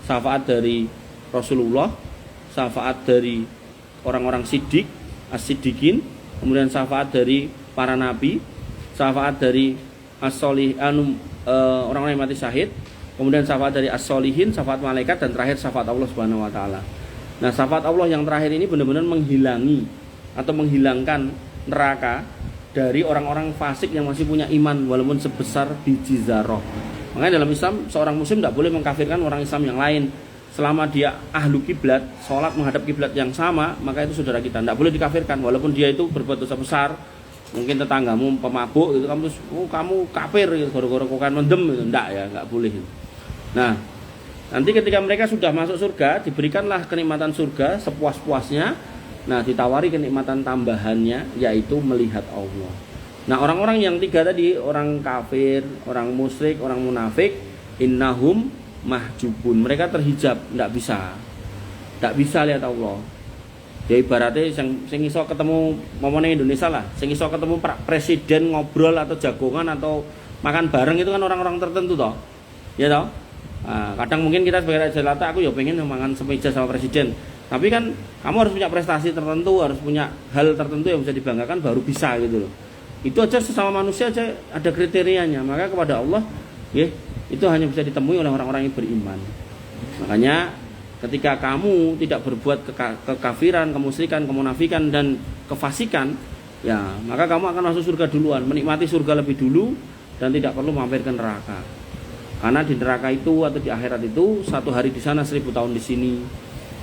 syafaat dari Rasulullah, syafaat dari orang-orang siddiq, as-siddiqin, kemudian syafaat dari para nabi, syafaat dari orang-orang yang mati syahid, kemudian syafaat dari as-solihin, syafaat malaikat, dan terakhir syafaat Allah Subhanahu wa taala. Nah, syafaat Allah yang terakhir ini benar-benar menghilangi atau menghilangkan neraka dari orang-orang fasik yang masih punya iman walaupun sebesar biji zarah. Makanya dalam Islam seorang muslim tidak boleh mengkafirkan orang Islam yang lain. Selama dia ahlu kiblat, sholat menghadap kiblat yang sama, maka itu saudara kita, tidak boleh dikafirkan walaupun dia itu berbuat dosa besar. Mungkin tetanggamu pemabuk gitu, kamu kafir gitu, gara-gara kokain mendem gitu. Enggak ya, enggak boleh. Nah, nanti ketika mereka sudah masuk surga, diberikanlah kenikmatan surga sepuas-puasnya. Nah, ditawari kenikmatan tambahannya, yaitu melihat Allah. Nah, orang-orang yang 3 tadi, orang kafir, orang musyrik, orang munafik, innahum mahjubun, mereka terhijab, tidak bisa. Tidak bisa lihat Allah. Ya ibaratnya sing iso ketemu momone Indonesia lah, sing iso ketemu presiden ngobrol atau jagongan atau makan bareng itu kan orang-orang tertentu toh. Ya toh? Nah, kadang mungkin kita sebagai raja jelata aku ya pengen makan semeja sama presiden. Tapi kan kamu harus punya prestasi tertentu, harus punya hal tertentu yang bisa dibanggakan baru bisa gitu loh. Itu aja sesama manusia aja ada kriterianya. Maka kepada Allah, ya, itu hanya bisa ditemui oleh orang-orang yang beriman. Makanya ketika kamu tidak berbuat kekafiran, kemusyrikan, kemunafikan dan kefasikan, ya, maka kamu akan masuk surga duluan, menikmati surga lebih dulu dan tidak perlu mampir ke neraka. Karena di neraka itu atau di akhirat itu 1 hari di sana 1000 tahun di sini.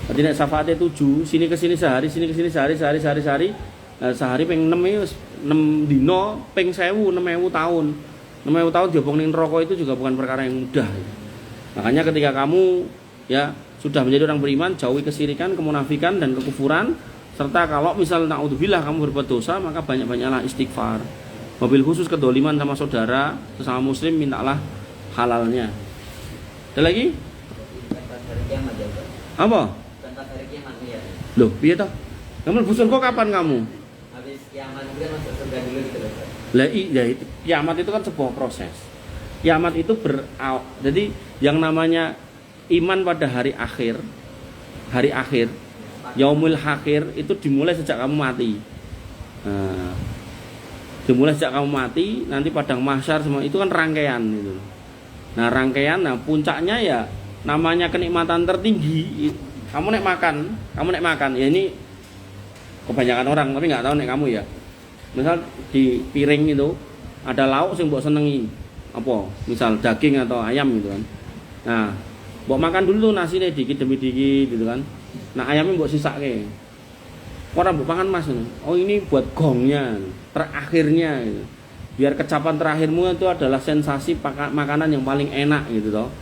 Jadi nek syafaatnya 7, sini ke sini sehari, sini ke sini sehari. Sehari ping 6 dino ping 1000 6000 tahun. 6000 tahun diobong ning neraka itu juga bukan perkara yang mudah. Makanya ketika kamu ya sudah menjadi orang beriman, jauhi kesyirikan, kemunafikan dan kekufuran, serta kalau misal naudzubillah kamu berbuat dosa, maka banyak-banyaklah istighfar. Mobil khusus kedoliman sama saudara, sesama muslim, mintalah halalnya. Ada lagi? Apa? Loh, piye toh? Kamu busur kok kapan kamu? Habis kiamat itu kan masuk surga dulu gitu loh. Lah iya, kiamat itu kan sebuah proses. Kiamat itu jadi yang namanya iman pada hari akhir, yaumul akhir itu dimulai sejak kamu mati. Nah, dimulai sejak kamu mati, nanti padang mahsyar semua itu kan rangkaian gitu. Nah rangkaian, puncaknya ya namanya kenikmatan tertinggi. Kamu naik makan, ya ini kebanyakan orang, tapi nggak tahu nek kamu ya. Misal di piring itu ada lauk sing mbok senengi, apa? Misal daging atau ayam gitu kan. Nah mbok makan dulu tuh nasinya dikit demi dikit gitu kan. Nah ayamnya mbok sisake. Orang mbok makan mas, oh ini buat gongnya, terakhirnya gitu. Biar kecapan terakhirmu itu adalah sensasi makanan yang paling enak gitu toh.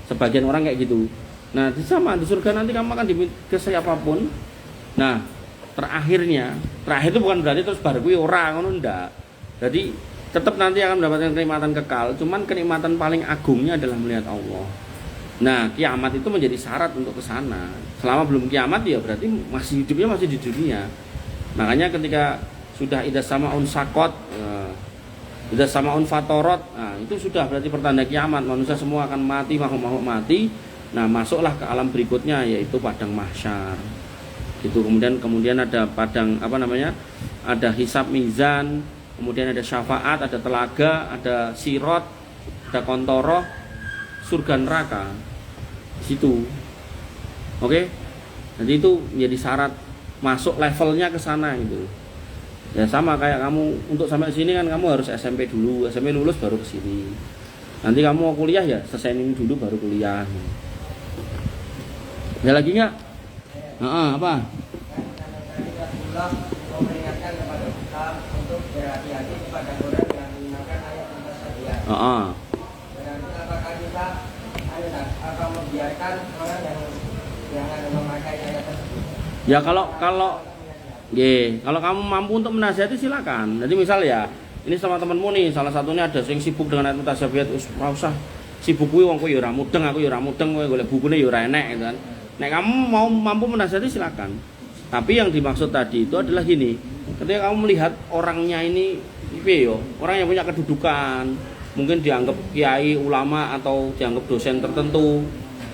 Sebagian orang kayak gitu. Nah di surga nanti kamu akan ke siapapun. Nah terakhir itu bukan berarti terus baru kuwi ora ngono ndak. Jadi tetap nanti akan mendapatkan kenikmatan kekal, cuman kenikmatan paling agungnya adalah melihat Allah. Nah, kiamat itu menjadi syarat untuk ke sana. Selama belum kiamat ya berarti masih hidupnya masih di dunia. Makanya ketika sudah idza samaun sakot, idza samaun fatorot, nah itu sudah berarti pertanda kiamat. Manusia semua akan mati, makhluk mati. Nah, masuklah ke alam berikutnya yaitu padang mahsyar. Gitu. Kemudian ada padang ada hisab mizan, kemudian ada syafaat, ada telaga, ada sirot, ada kontoroh, surga neraka di situ. Oke? Jadi itu menjadi syarat masuk levelnya ke sana gitu. Ya sama kayak kamu untuk sampai sini kan kamu harus SMP dulu, SMP lulus baru ke sini. Nanti kamu mau kuliah ya selesai ini dulu baru kuliah. Ada lagi nggak? Apa? Memperingatkan kepada kita untuk berhati-hati kepada orang yang menggunakan ayat mutasyabihat. Berarti apakah kita akan membiarkan orang yang ada memakai ayat tersebut? Ya kalau kamu mampu untuk menasihati silakan. Jadi misal ya, ini sama temanmu nih, salah satunya ada yang sibuk dengan ayat mutasyabihat, ora usah sibuk kuwi wong kowe ya ora mudeng, aku ya ora mudeng, kowe golek bukune ya ora enek gitu kan. Nek kamu mau mampu menasihati silakan. Tapi yang dimaksud tadi itu adalah gini, ketika kamu melihat orangnya ini orang yang punya kedudukan, mungkin dianggap kiai, ulama atau dianggap dosen tertentu,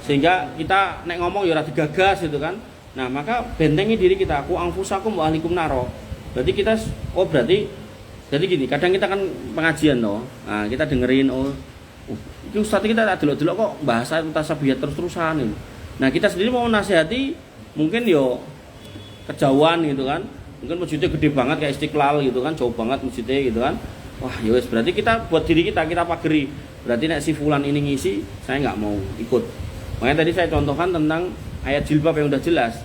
sehingga kita nek ngomong ya ora digagas gitu kan. Nah, maka bentengi diri kita, aku anfusakum wa ahlikum naro. Berarti kita jadi gini, kadang kita kan pengajian toh. Nah, kita dengerin itu ustaz kita tak delok-delok kok bahasa mutasyabihat terus-terusan gitu. Nah kita sendiri mau nasihati mungkin yo kejauhan gitu kan, mungkin masjidnya gede banget kayak Istiqlal gitu kan, jauh banget masjidnya gitu kan. Wah yowes berarti kita buat diri kita pageri, berarti nek si fulan ini ngisi saya nggak mau ikut. Makanya tadi saya contohkan tentang ayat jilbab yang udah jelas,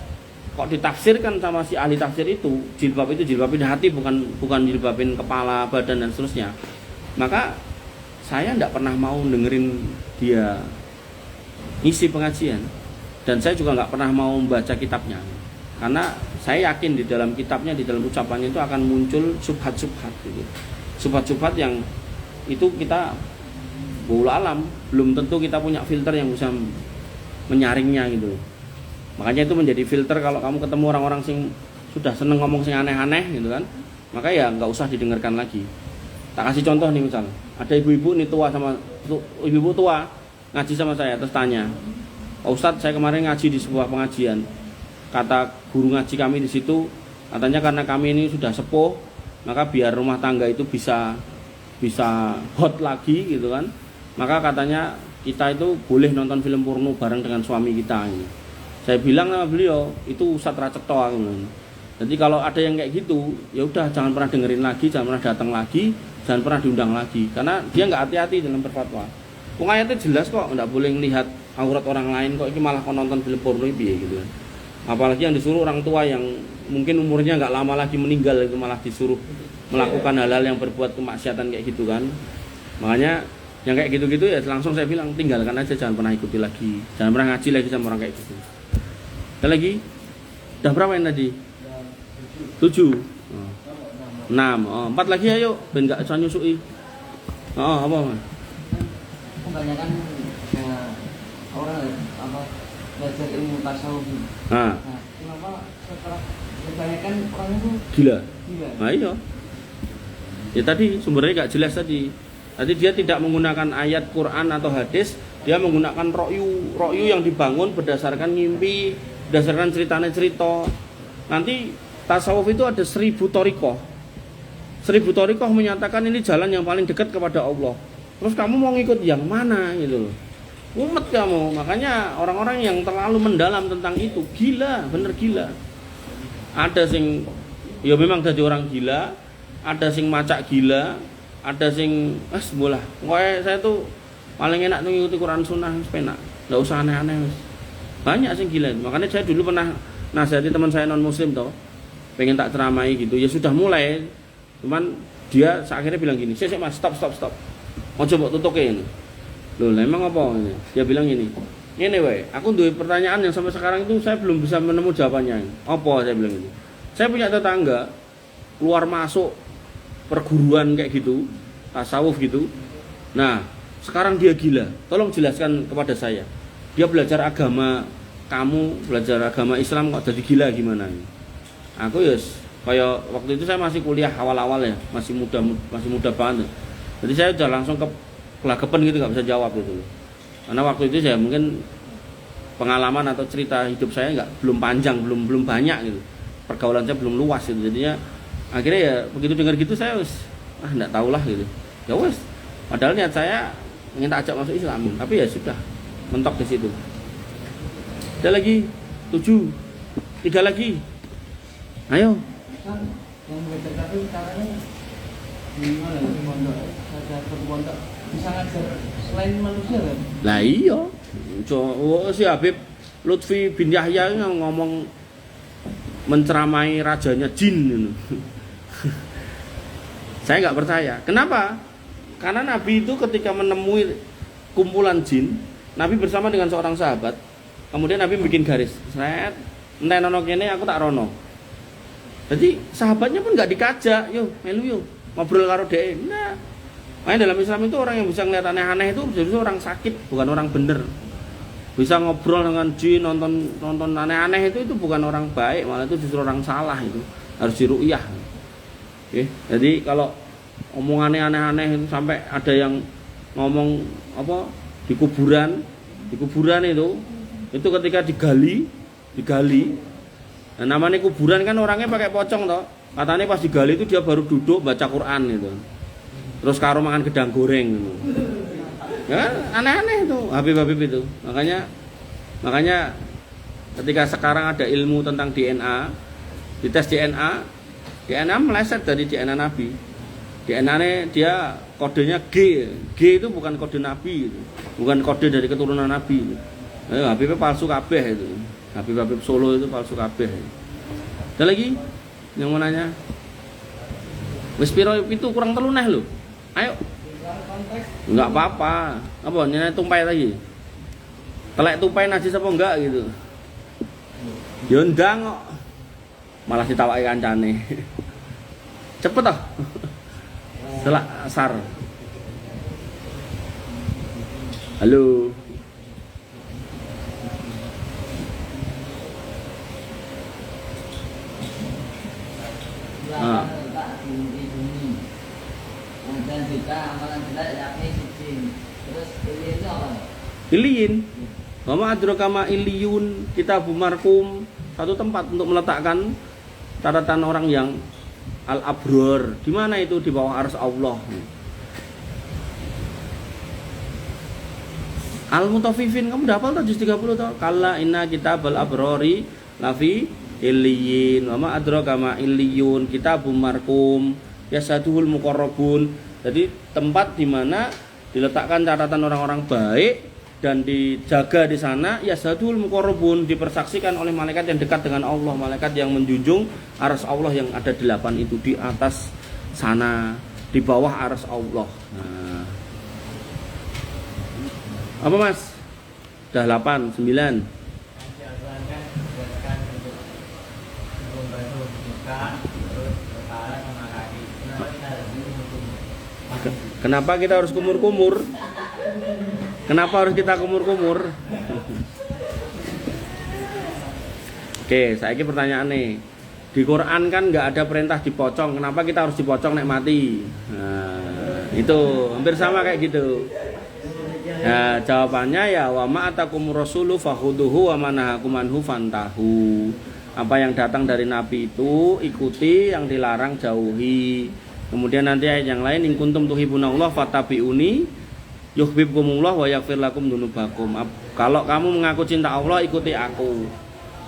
kok ditafsirkan sama si ahli tafsir itu jilbabin hati, bukan jilbabin kepala, badan dan seterusnya. Maka saya nggak pernah mau dengerin dia ngisi pengajian. Dan saya juga nggak pernah mau membaca kitabnya, karena saya yakin di dalam kitabnya, di dalam ucapannya itu akan muncul subhat-subhat gitu. Subhat-subhat yang itu kita wallahu alam belum tentu kita punya filter yang bisa menyaringnya gitu. Makanya itu menjadi filter kalau kamu ketemu orang-orang sing sudah seneng ngomong sing aneh-aneh gitu kan. Maka ya nggak usah didengarkan lagi. Tak kasih contoh nih misal, ada ibu-ibu nih ibu-ibu tua ngaji sama saya terus tanya, Pak Ustadz, saya kemarin ngaji di sebuah pengajian. Kata guru ngaji kami di situ, katanya karena kami ini sudah sepuh, maka biar rumah tangga itu bisa hot lagi gitu kan. Maka katanya kita itu boleh nonton film porno bareng dengan suami kita ini. Saya bilang sama beliau, itu Ustadz Racekto aku. Jadi kalau ada yang kayak gitu, ya udah jangan pernah dengerin lagi, jangan pernah datang lagi, jangan pernah diundang lagi, karena dia nggak hati-hati dalam berfatwa. Ayatnya jelas kok, nggak boleh melihat aurat orang lain kok, ini malah kau nonton film porno gitu kan. Apalagi yang disuruh orang tua yang mungkin umurnya nggak lama lagi meninggal, itu malah disuruh melakukan hal-hal yang berbuat kemaksiatan kayak gitu kan. Makanya yang kayak gitu-gitu ya langsung saya bilang tinggalkan aja, jangan pernah ikuti lagi, jangan pernah ngaji lagi sama orang kayak gitu. Ada lagi? Udah berapa yang tadi? 7. 6. 4 lagi ayo, ben gak usah nyusui. Apa Mas? Kebanyakan orang belajar ilmu tasawuf. Nah, Kenapa setelah kebanyakan orang itu gila. gila? Nah iya. Ya tadi sumbernya gak jelas tadi. Tadi dia tidak menggunakan ayat Quran atau hadis, dia menggunakan rokyu yang dibangun berdasarkan ngimpi, berdasarkan cerita. Nanti tasawuf itu ada 1000 thariqah. 1000 thariqah menyatakan ini jalan yang paling dekat kepada Allah. Terus kamu mau ngikut yang mana gitu loh. Umet kamu. Makanya orang-orang yang terlalu mendalam tentang itu gila, bener gila. Ada sing ya memang jadi orang gila, ada sing macak gila, ada sing bolah. Pokoknya saya tuh paling enak tuh ngikuti Quran Sunnah, penak. Enggak usah aneh-aneh. Banyak sing gila. Makanya saya dulu pernah nasihati teman saya non muslim toh, pengen tak ceramai gitu. Ya sudah mulai. Cuman dia akhirnya bilang gini, "Sik Mas, stop. Mau coba tutuke ini." Loh, emang apa ini? Dia bilang gini. Ini wae, aku duwe pertanyaan yang sampai sekarang itu saya belum bisa menemu jawabannya. Apa saya bilang ini? Saya punya tetangga keluar masuk perguruan kayak gitu, tasawuf gitu. Nah, sekarang dia gila. Tolong jelaskan kepada saya. Dia belajar agama, kamu belajar agama Islam kok jadi gila gimana? Aku yes, kayak waktu itu saya masih kuliah awal-awal ya, masih muda banget. Jadi saya udah langsung kelagapan gitu, nggak bisa jawab gitu. Karena waktu itu saya mungkin pengalaman atau cerita hidup saya belum panjang, belum banyak gitu. Pergaulan saya belum luas gitu. Jadinya akhirnya ya begitu dengar gitu saya nggak tahu lah gitu. Ya wes, padahal niat saya ingin tak ajak masuk Islam, tapi ya sudah mentok di situ. Ada lagi 7, 3 lagi. Ayo. Yang belajar tapi caranya gimana ya? Ada pondok bisa ngajar selain manusia kan? Lah iya. Si Habib Lutfi bin Yahya ngomong menceramai rajanya jin. Saya nggak percaya. Kenapa? Karena Nabi itu ketika menemui kumpulan jin, Nabi bersama dengan seorang sahabat. Kemudian Nabi bikin garis. Sret, enten ono kene aku tak rono. Jadi sahabatnya pun nggak dikajak, yuk melu yuk ngobrol karo dhek. Nah, makanya dalam Islam itu orang yang bisa ngeliat aneh-aneh itu justru orang sakit, bukan orang bener. Bisa ngobrol dengan jin, nonton aneh-aneh itu bukan orang baik, malah itu justru orang salah itu. Harus diruqyah. Oke, jadi kalau omongannya aneh-aneh itu sampai ada yang ngomong apa di kuburan itu ketika digali. Nah, namanya kuburan kan orangnya pakai pocong toh. Katanya pas digali itu dia baru duduk baca Quran gitu. Terus karo makan gedang goreng gitu. Ya kan aneh-aneh itu Habib itu. Makanya ketika sekarang ada ilmu tentang DNA, dites DNA meleset dari DNA Nabi. DNA-nya dia kodenya G. G itu bukan kode Nabi gitu. Bukan kode dari keturunan Nabi gitu. Habibnya palsu kabeh itu. Habib Solo itu palsu kabeh. Ada lagi yang mau nanya? Wis piro itu kurang 3 neh lho. Ayo. Enggak apa-apa. Apa nyanyi tumpah lagi? Telek tumpah najis apa enggak gitu. Ya ndang kok. Malah ditawaki kancane. Cepet toh. Selak asar. Halo. kita amalan kita yakni sijin. Terus ini itu apa? Iliyin. Wa ma adraka ma illiyun, kitabum marqum, satu tempat untuk meletakkan catatan orang yang al-abror. Di mana itu? Di bawah arsy Allah. Al-Mutaffifin, kamu udah hafal tuh juz 30 tuh. Kalla inna kitabal abrori lafi illiyin. Wa ma adraka ma illiyun, kitabum marqum, yasaduhul muqarrabun. Jadi tempat di mana diletakkan catatan orang-orang baik dan dijaga di sana, yasadul muqarrabun, dipersaksikan oleh malaikat yang dekat dengan Allah, malaikat yang menjunjung arsy Allah yang ada 8 itu di atas sana, di bawah arsy Allah. Nah. Apa Mas? Udah 8, 9. Kenapa kita harus kumur-kumur? Kenapa harus kita kumur-kumur? Oke, saya ini pertanyaan nih. Di Quran kan nggak ada perintah dipocong. Kenapa kita harus dipocong nek mati? Nah, itu hampir sama kayak gitu. Nah, jawabannya ya wa ma atakum rasulu fakhuduhu wa manahakum anhu fantahu. Apa yang datang dari Nabi itu ikuti, yang dilarang jauhi. Kemudian nanti ayat yang lain, in kuntum tuhibunallah fatabi'uni yuhibbukumullah wa yaghfir lakum dzunubakum. Kalau kamu mengaku cinta Allah, ikuti aku.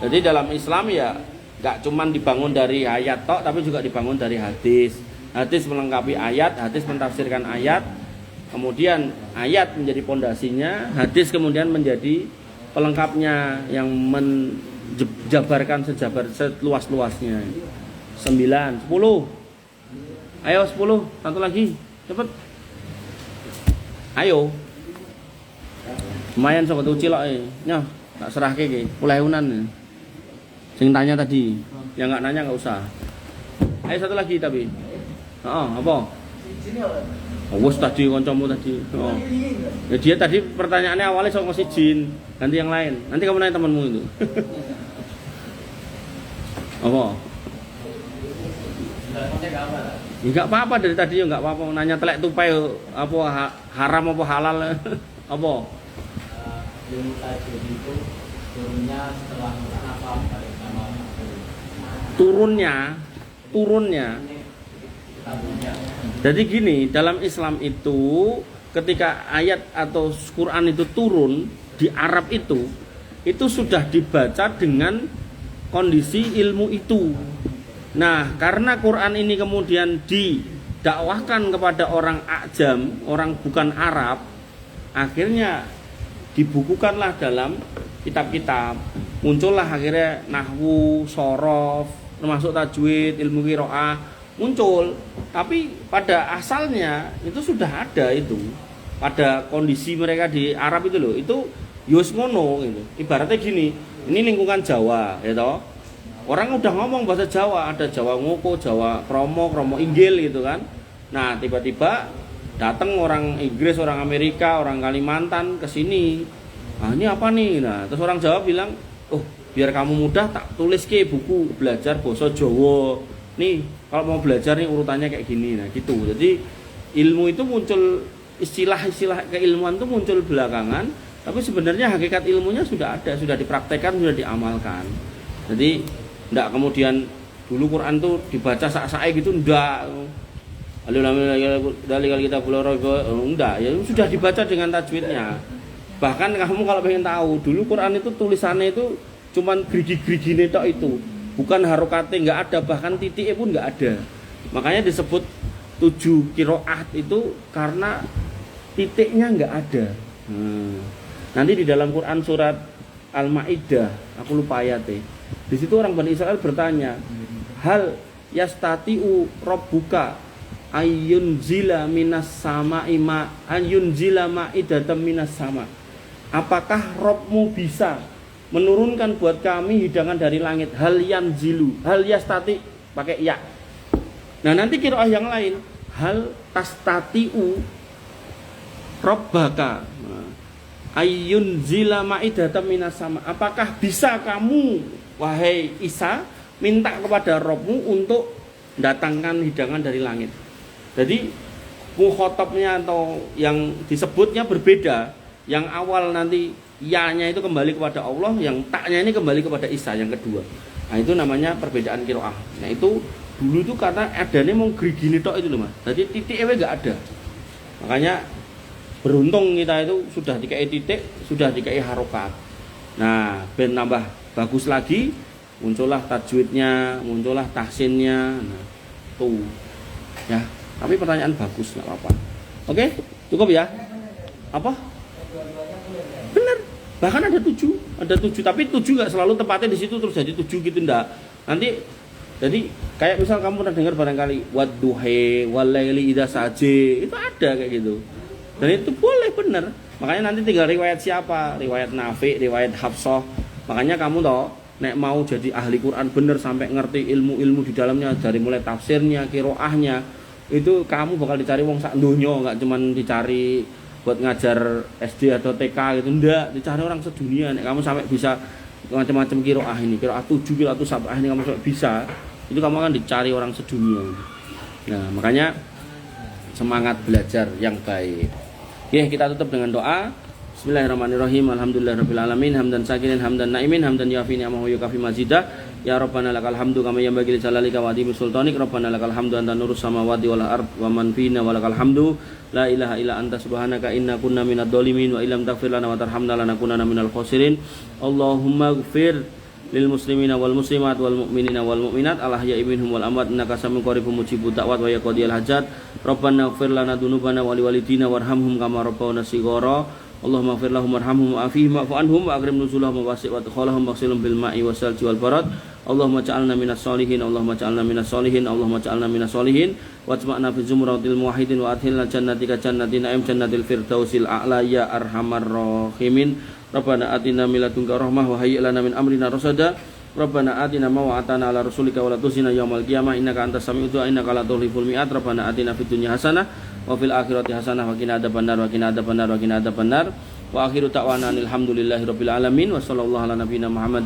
Jadi dalam Islam ya enggak cuma dibangun dari ayat tok, tapi juga dibangun dari hadis. Hadis melengkapi ayat, hadis mentafsirkan ayat. Kemudian ayat menjadi pondasinya, hadis kemudian menjadi pelengkapnya yang menjabarkan seluas-luasnya. 9, 10. Ayo 10, satu lagi, cepet. Ayo. Lumayan sobat uci loh, nyoh, tak serahke iki, pulaunan. Sing tanya tadi, yang nggak nanya nggak usah. Ayo satu lagi tapi. Apa? Wes tadi kancamu tadi. Oh. Ya dia tadi pertanyaannya awalnya soal ngasih jin, ganti yang lain. Nanti kamu nanya temanmu itu. Apa? Enggak apa-apa dari tadi ya enggak apa-apa. Nanya telek tupai apa haram apa halal. Apa? Ilmu tajwid itu turunnya setelah apa? Turunnya. Jadi gini, dalam Islam itu ketika ayat atau Quran itu turun di Arab itu sudah dibaca dengan kondisi ilmu itu. Nah, karena Quran ini kemudian didakwahkan kepada orang Ajam, orang bukan Arab, akhirnya dibukukanlah dalam kitab-kitab. Muncullah akhirnya nahwu, shorof, termasuk tajwid, ilmu qiraah muncul. Tapi pada asalnya itu sudah ada itu. Pada kondisi mereka di Arab itu loh, itu yus ngono gitu. Ibaratnya gini, ini lingkungan Jawa, ya toh. Orang udah ngomong bahasa Jawa, ada Jawa Ngoko, Jawa Kromo Inggil gitu kan. Nah, tiba-tiba datang orang Inggris, orang Amerika, orang Kalimantan ke sini. Nah, ini apa nih? Nah, terus orang Jawa bilang, "Oh, biar kamu mudah tak tulis ke buku belajar bahasa Jawa. Nih, kalau mau belajar nih urutannya kayak gini." Nah, gitu. Jadi ilmu itu muncul, istilah-istilah keilmuan itu muncul belakangan, tapi sebenarnya hakikat ilmunya sudah ada, sudah dipraktekkan, sudah diamalkan. Jadi ndak kemudian dulu Quran tuh dibaca sak-sae gitu, ndak. Alhamdulillah kita enggak, ya sudah dibaca dengan tajwidnya. Bahkan kamu kalau pengen tahu, dulu Quran itu tulisannya itu cuman gerigi-gerigine tok itu. Bukan harokate, enggak ada, bahkan titiknya pun enggak ada. Makanya disebut 7 qiraat itu karena titiknya enggak ada. Nanti di dalam Quran surat Al-Maidah, aku lupa ayatnya. Di situ orang Bani Israel bertanya, hal yastati'u rabbuka ayyunzila minas sama'i ma ayyunzila ma'idatan minas sama. Apakah Rabbmu bisa menurunkan buat kami hidangan dari langit? Hal yanzilu, hal yastati pakai ya. Nah, nanti qiraah yang lain, hal tastati'u rabbaka ayyunzila ma'idatan minas sama. Apakah bisa kamu, wahai Isa, minta kepada Rabbmu untuk datangkan hidangan dari langit? Jadi mukhatabnya atau yang disebutnya berbeda. Yang awal nanti ya-nya itu kembali kepada Allah, yang taknya ini kembali kepada Isa yang kedua. Nah, itu namanya perbedaan qiraah. Nah, itu dulu itu karena adanya mau gini tok itu loh Mas. Jadi titik ewe enggak ada. Makanya beruntung kita itu sudah dikai titik, sudah dikai harokat. Nah, ben nambah bagus lagi, muncullah tajwidnya, muncullah tahsinnya. Nah, tuh. Ya, tapi pertanyaan bagus enggak apa-apa. Oke, cukup ya. Apa? Benar. Bahkan ada 7, tapi 7 nggak selalu tepatnya di situ terus jadi 7 gitu enggak. Nanti jadi kayak misal kamu pernah dengar barangkali wadduhe walaili idza saje, itu ada kayak gitu. Dan itu boleh benar. Makanya nanti tinggal riwayat siapa, riwayat Nafi, riwayat Hafsah. Makanya kamu toh nek mau jadi ahli Quran bener sampai ngerti ilmu-ilmu di dalamnya dari mulai tafsirnya, qiraahnya, itu kamu bakal dicari wong sak donya, enggak cuman dicari buat ngajar SD atau TK gitu, enggak, dicari orang sedunia. Nek kamu sampai bisa macam-macam qiraah ini, qiraah 7, qiraah 7 ini kamu sampai bisa, itu kamu akan dicari orang sedunia. Nah, makanya semangat belajar yang baik. Oke, kita tutup dengan doa. Bismillahirrahmanirrahim. Alhamdulillahirabbil alamin, hamdan syakirin, hamdan naimin, hamdan yafi ni'amahu yukafi mazidah. Ya Rabbana lakal hamdu kama yanbaghi li jalalika wa adhimi sultanik. Rabbana lakal hamdu anta nurus samawati wal ard wa man fina wa lakal hamdu. La ilaha illa anta subhanaka inna kunna minadh dhalimin wa illam taghfir lana wa tarhamna lanakunanna minal khasirin. Allahumma ighfir lil muslimina wal muslimat wal mu'minina wal mu'minat al ahya'i minhum wal amwat innaka samiun qaribun mujibud da'wat wa yaqdiyal hajat. Rabbana ighfir lana dzunubana wa liwalidina warhamhum kama rabbawna shighara. Allahumma ighfir lahum warhamhum wa'afihim wa'fu anhum wa akrim nuzulahum wa wasi' wa adkhalahum waghsilhum bil ma'i wasalji wal barad. Allahumma ja'alna minas solihin, Allahumma ja'alna minas solihin, Allahumma ja'alna minas solihin wajma'na fi zumratil muwahhidin wa adkhilna jannatika jannatin na'im jannatil firdausil a'la ya arhamar rahimin. Rabbana atina min ladunka rahmah wa hayyi' lana min amrina rasada. Rabbana atina ma wa'atana ala rasulika wa la tukhzina yaumal qiyamah innaka antas sami'ud du'a innaka la tuliful mi'at. Rabbana atina fid dunya hasanah wa fil akhirati hasanah wa qina adzabannar wa qina adzabannar wa qina adzabannar. Wa akhiru ta'wana alhamdulillahi rabbil alamin wa sallallahu ala nabiyyina Muhammadin